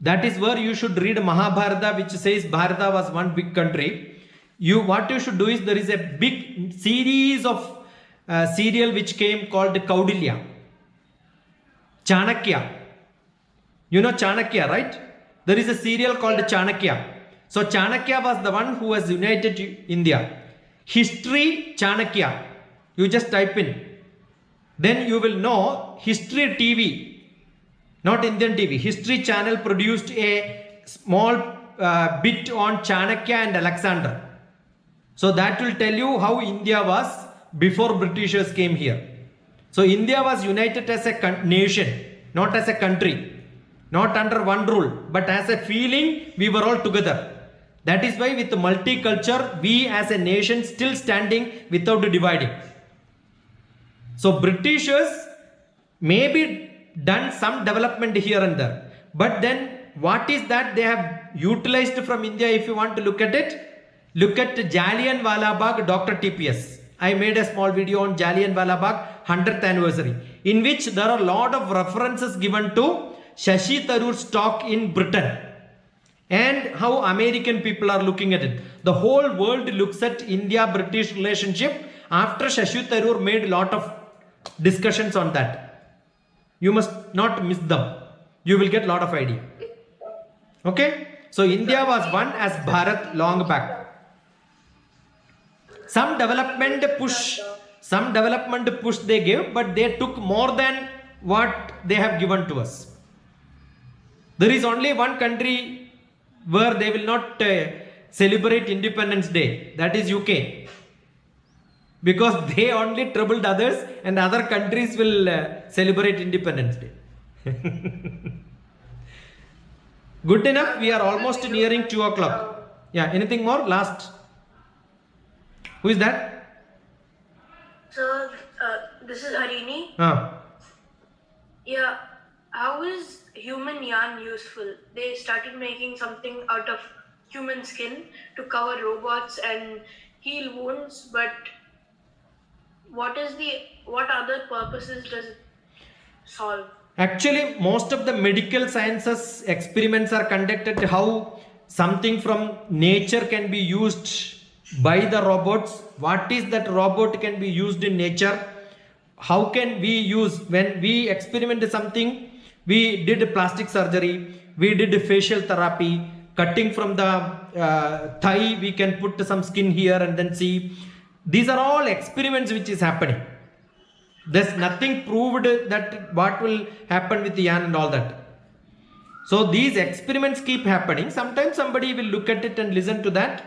That is where you should read Mahabharata, which says Bharata was one big country. What you should do is, there is a big series of serial which came called Kaudilya, Chanakya. You know Chanakya, right? There is a serial called Chanakya. So Chanakya was the one who has united India. History Chanakya. You just type in. Then you will know History TV, not Indian TV. History channel produced a small bit on Chanakya and Alexander. So that will tell you how India was before Britishers came here. So India was united as a nation, not as a country, not under one rule, but as a feeling we were all together. That is why with multicultural, we as a nation still standing without dividing. So Britishers maybe done some development here and there, but then what is that they have utilized from India? If you want to look at it, look at Jallianwala Bagh, Dr. TPS. I made a small video on Jallianwala Bagh 100th anniversary, in which there are a lot of references given to Shashi Tharoor's talk in Britain and how American people are looking at it. The whole world looks at India-British relationship after Shashi Tharoor made a lot of discussions on that. You must not miss them. You will get a lot of idea. Okay? So India was one as Bharat long back. Some development push they gave, but they took more than what they have given to us. There is only one country where they will not celebrate Independence Day, that is UK, because they only troubled others and other countries will celebrate Independence Day. Good enough, we are almost nearing 2 o'clock. Yeah, anything more? Last. Who is that? Sir, this is Harini. Yeah, how is human yarn useful? They started making something out of human skin to cover robots and heal wounds, but what other purposes does it solve? Actually, most of the medical sciences experiments are conducted how something from nature can be used by the robots. What is that robot can be used in nature? How can we use, when we experiment something, we did plastic surgery, we did facial therapy, cutting from the thigh, we can put some skin here and then see. These are all experiments which is happening. There's nothing proved that what will happen with the yarn and all that. So these experiments keep happening. Sometimes somebody will look at it and listen to that,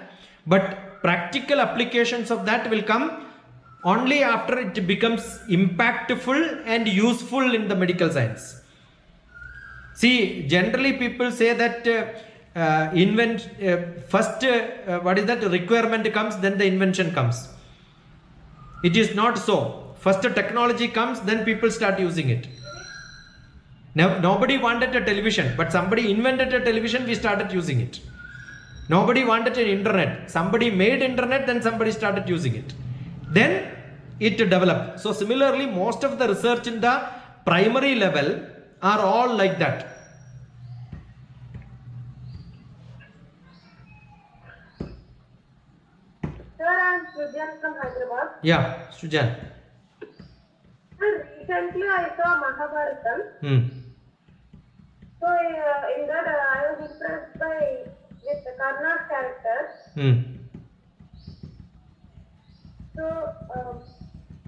but practical applications of that will come only after it becomes impactful and useful in the medical science. See, generally people say that first requirement comes, then the invention comes. It is not so. First technology comes, then people start using it. Now, nobody wanted a television, but somebody invented a television, we started using it. Nobody wanted an internet. Somebody made internet, then somebody started using it. Then it developed. So similarly, most of the research in the primary level are all like that. Sir, I am Srujan from Hyderabad. Yeah, Srujan. Sir, recently I saw Mahabharatam. So in that I was impressed with the Karna's character. So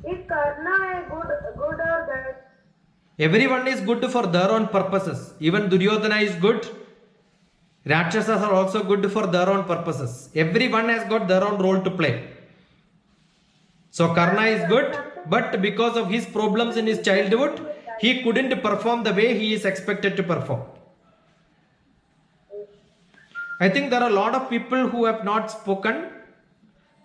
is Karna a good or bad? Everyone is good for their own purposes. Even Duryodhana is good. Rakshasas are also good for their own purposes. Everyone has got their own role to play. So Karna is good, but because of his problems in his childhood, he couldn't perform the way he is expected to perform. I think there are a lot of people who have not spoken,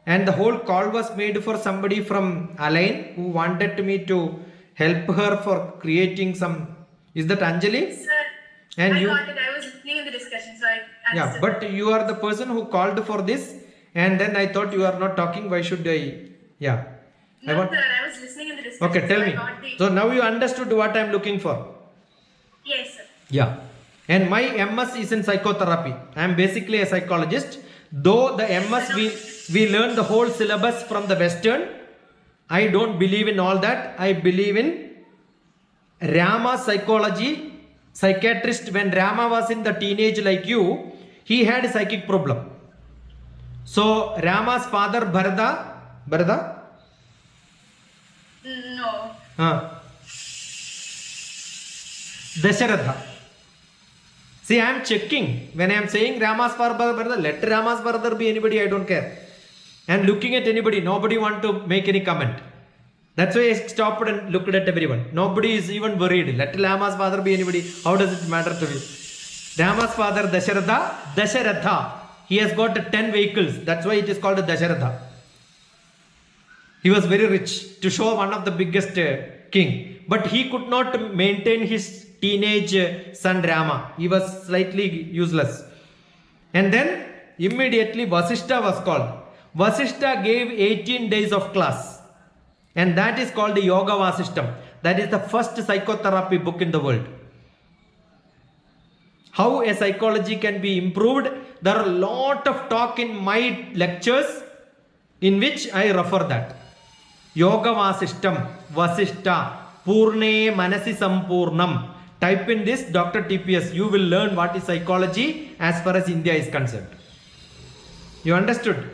and the whole call was made for somebody from Align who wanted me to help her for creating some. Is that Anjali? Sir, And I you? got it. I was listening in the discussion, so I Yeah, understood. but you are the person who called for this, and then I thought you are not talking. Why should I? Yeah. No, sir, I was listening in the discussion. Okay, tell so I me. got the- So now you understood what I am looking for. Yes, sir. Yeah. And my MS is in psychotherapy. I am basically a psychologist. Though the MS we learn the whole syllabus from the Western, I don't believe in all that. I believe in Rama psychology. Psychiatrist, when Rama was in the teenage like you, he had a psychic problem. So Rama's father Bharata? No. Dasharatha. See, I am checking. When I am saying Rama's father, let Rama's father be anybody, I don't care. I am looking at anybody. Nobody want to make any comment. That's why I stopped and looked at everyone. Nobody is even worried. Let Rama's father be anybody. How does it matter to me? Rama's father Dasharatha. He has got 10 vehicles. That's why it is called Dasharatha. He was very rich, to show one of the biggest king. But he could not maintain his teenage son Rama. He was slightly useless. And then immediately Vasishta was called. Vasishta gave 18 days of class. And that is called the Yoga Vasishtam. That is the first psychotherapy book in the world. How a psychology can be improved. There are a lot of talk in my lectures in which I refer that. Yoga Vasishtam, Vasishta, Purne Manasi Sampurnam. Type in this Dr. TPS. You will learn what is psychology as far as India is concerned. You understood?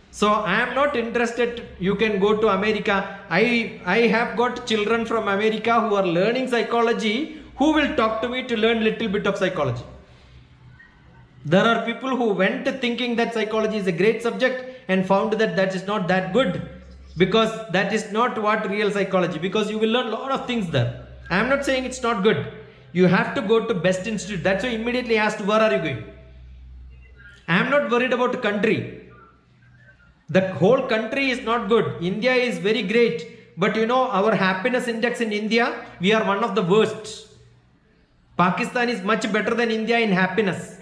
So I am not interested. You can go to America. I have got children from America who are learning psychology, who will talk to me to learn little bit of psychology. There are people who went thinking that psychology is a great subject and found that that is not that good, because that is not what real psychology, because you will learn a lot of things there. I am not saying it's not good. You have to go to best institute. That's why immediately asked, where are you going? I am not worried about the country. The whole country is not good. India is very great. But you know, our happiness index in India, we are one of the worst. Pakistan is much better than India in happiness.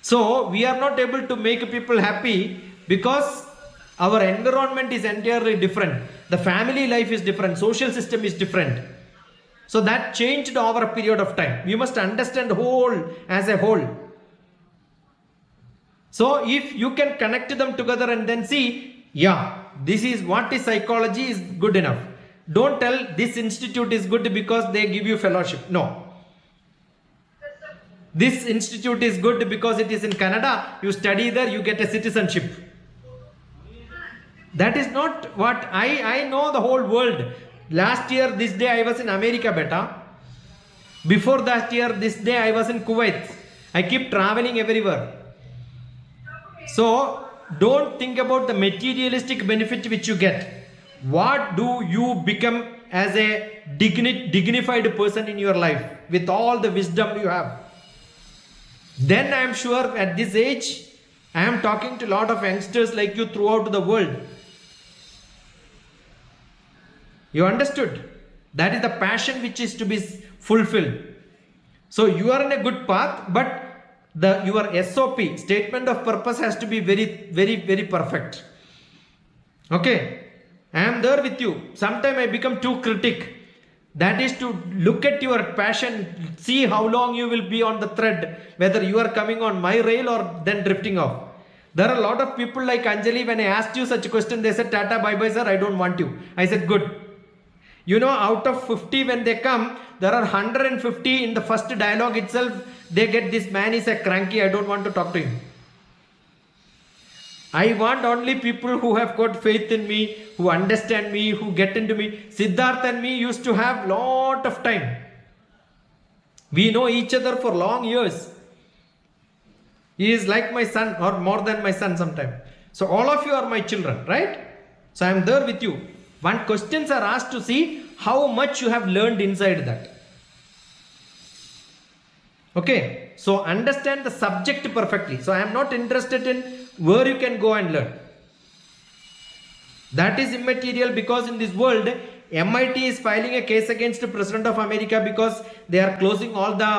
So we are not able to make people happy because our environment is entirely different. The family life is different. Social system is different. So that changed over a period of time. You must understand whole as a whole. So if you can connect them together and then see, yeah, this is what is psychology is good enough. Don't tell this institute is good because they give you fellowship. No. This institute is good because it is in Canada. You study there, you get a citizenship. That is not what I know the whole world. Last year, this day I was in America, beta. Before that year, this day I was in Kuwait. I keep traveling everywhere. So, don't think about the materialistic benefit which you get. What do you become as a dignified person in your life with all the wisdom you have? Then I am sure at this age, I am talking to a lot of youngsters like you throughout the world. You understood? That is the passion which is to be fulfilled. So you are in a good path, but your SOP, statement of purpose, has to be very, very, very perfect. Okay? I am there with you. Sometimes I become too critic. That is to look at your passion, see how long you will be on the thread, whether you are coming on my rail or then drifting off. There are a lot of people like Anjali, when I asked you such a question, they said, Tata, bye-bye sir, I don't want you. I said, good. You know, out of 50 when they come, there are 150 in the first dialogue itself. They get, this man is a cranky, I don't want to talk to him. I want only people who have got faith in me, who understand me, who get into me. Siddharth and me used to have lot of time. We know each other for long years. He is like my son or more than my son sometimes. So all of you are my children, right? So I am there with you. One questions are asked to see how much you have learned inside that. Okay, so understand the subject perfectly. So I am not interested in where you can go and learn. That is immaterial, because in this world, MIT is filing a case against the President of America because they are closing all the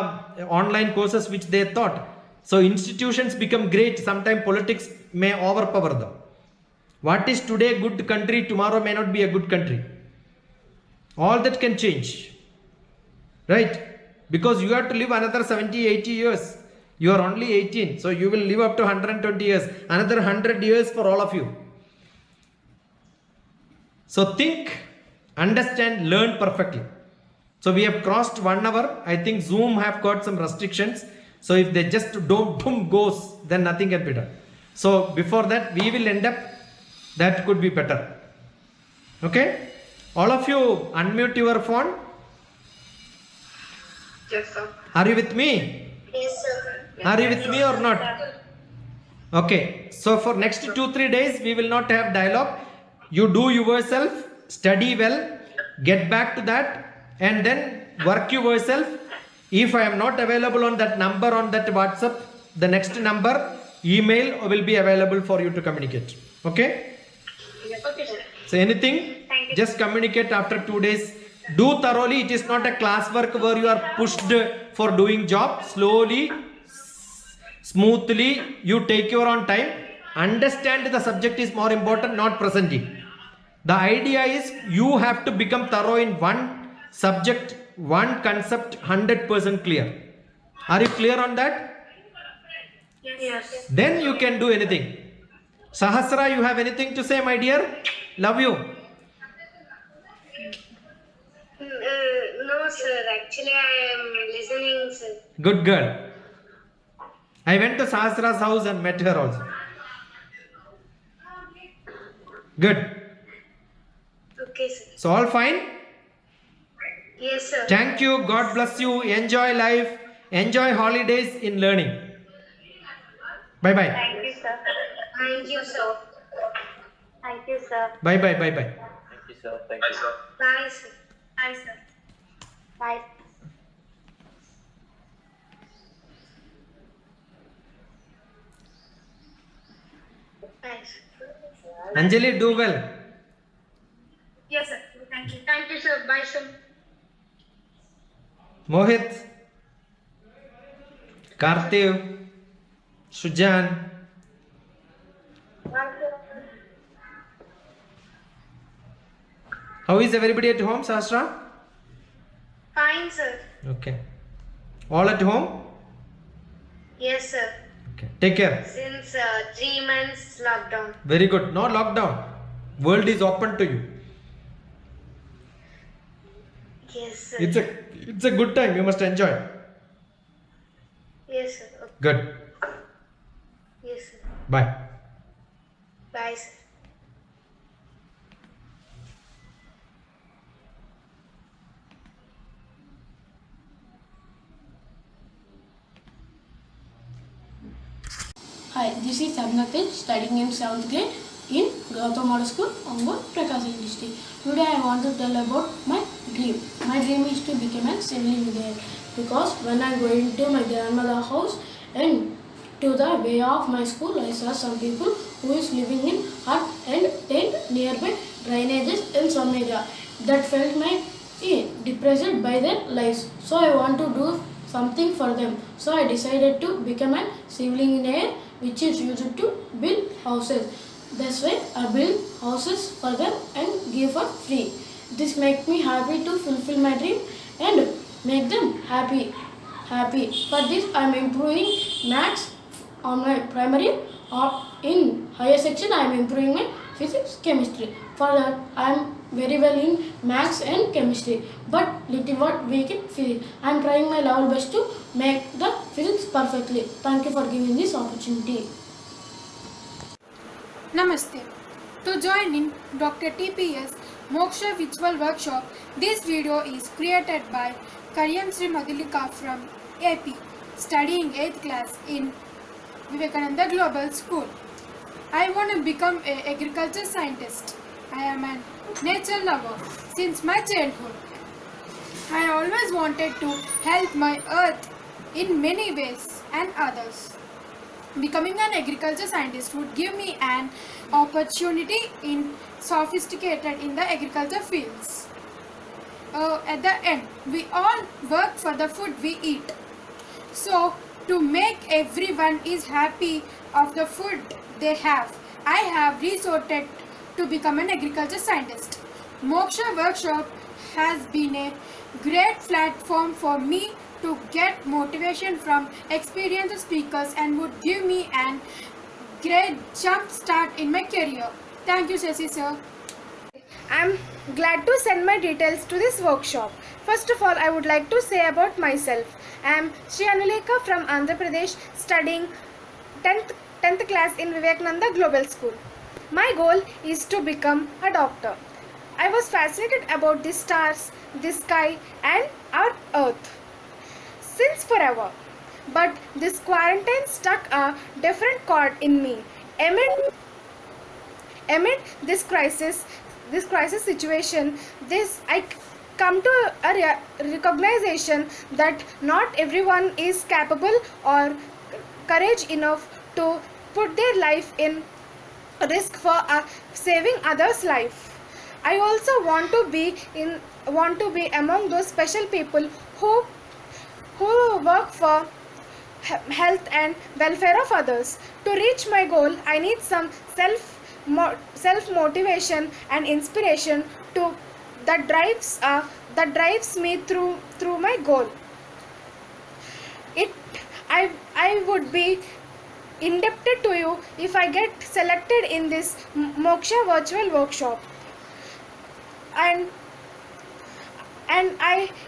online courses which they thought. So institutions become great. Sometimes politics may overpower them. What is today good country, tomorrow may not be a good country. All that can change. Right? Because you have to live another 70, 80 years. You are only 18. So you will live up to 120 years. Another 100 years for all of you. So think, understand, learn perfectly. So we have crossed 1 hour. I think Zoom have got some restrictions. So if they just don't boom goes, then nothing can be done. So before that, we will end up. That could be better. Okay? All of you unmute your phone. Yes, sir. Are you with me? Yes, sir. Are you with me or not? Okay. So for next 2-3 days, we will not have dialogue. You do yourself, study well, get back to that, and then work yourself. If I am not available on that number on that WhatsApp, the next number, email will be available for you to communicate. Okay? Okay, sir. So anything, just communicate after 2 days. Do thoroughly. It is not a classwork where you are pushed for doing job. Slowly, smoothly, you take your own time. Understand the subject is more important, not presenting. The idea is you have to become thorough in one subject, one concept, 100% clear. Are you clear on that? Yes. Then you can do anything. Sahasra, you have anything to say, my dear? Love you. No, sir. Actually, I am listening, sir. Good girl. I went to Sahasra's house and met her also. Good. Okay, sir. So all fine? Yes, sir. Thank you. God bless you. Enjoy life. Enjoy holidays in learning. Bye-bye. Thank you, sir. Thank you, sir. Thank you, sir. Bye-bye. Bye-bye. Thank you, sir. Thank Bye, you. sir. Bye, sir. Hi, sir. Bye. Bye, sir. Anjali, do well. Yes, sir. Thank you. Thank you, sir. Bye, sir. Mohit, Kartiv, Sujan. How is everybody at home, Sahasra? Fine, sir. Okay. All at home? Yes, sir. Okay. Take care. Since 3 months lockdown. Very good. No lockdown. World is open to you. Yes, sir. It's a good time. You must enjoy. Yes, sir. Okay. Good. Yes, sir. Bye. Bye, sir. Hi, this is Sabnatil studying in 7th grade in Gautam Model School, Ongole, Prakasam district. Today I want to tell about my dream. My dream is to become a civil engineer because when I go into my grandmother's house and to the way of my school, I saw some people who is living in hut and tent nearby drainages in some area. That felt my depressed by their lives. So I want to do something for them. So I decided to become a civil engineer, which is used to build houses. That's why I build houses for them and give for free. This makes me happy to fulfill my dream and make them happy. For this I am improving maths on my primary, or in higher section I am improving my physics, chemistry. For that I am very well in maths and chemistry, but little what weak in physics. I am trying my level best to make the physics perfectly. Thank you for giving this opportunity. Namaste. To join in Dr. TPS Moksha Virtual Workshop, this video is created by Karyam Sri Madhulika from AP, studying 8th class in Vivekananda Global School. I want to become an agriculture scientist. I am a nature lover since my childhood. I always wanted to help my earth in many ways and others. Becoming an agriculture scientist would give me an opportunity in sophisticated in the agriculture fields. At the end, we all work for the food we eat. So, to make everyone is happy of the food they have, I have resorted to become an agriculture scientist. Moksha Workshop has been a great platform for me to get motivation from experienced speakers and would give me an great jump start in my career. Thank you, Shashi sir. I'm glad to send my details to this workshop. First of all, I would like to say about myself. I am Sri Anuleka from Andhra Pradesh, studying 10th class in Vivekananda Global School. My goal is to become a doctor. I was fascinated about the stars, the sky and our earth since forever. But this quarantine struck a different chord in me. Amid this crisis situation, I come to a recognition that not everyone is capable or courage enough to put their life in risk for saving others' life. I also want to be among those special people who work for health and welfare of others. To reach my goal, I need some self motivation and inspiration that drives me through my goal. I would be indebted to you if I get selected in this Moksha virtual workshop, and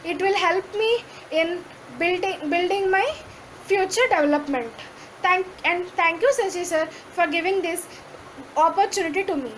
it will help me in building my future development. Thank you, Shashi sir, for giving this opportunity to me.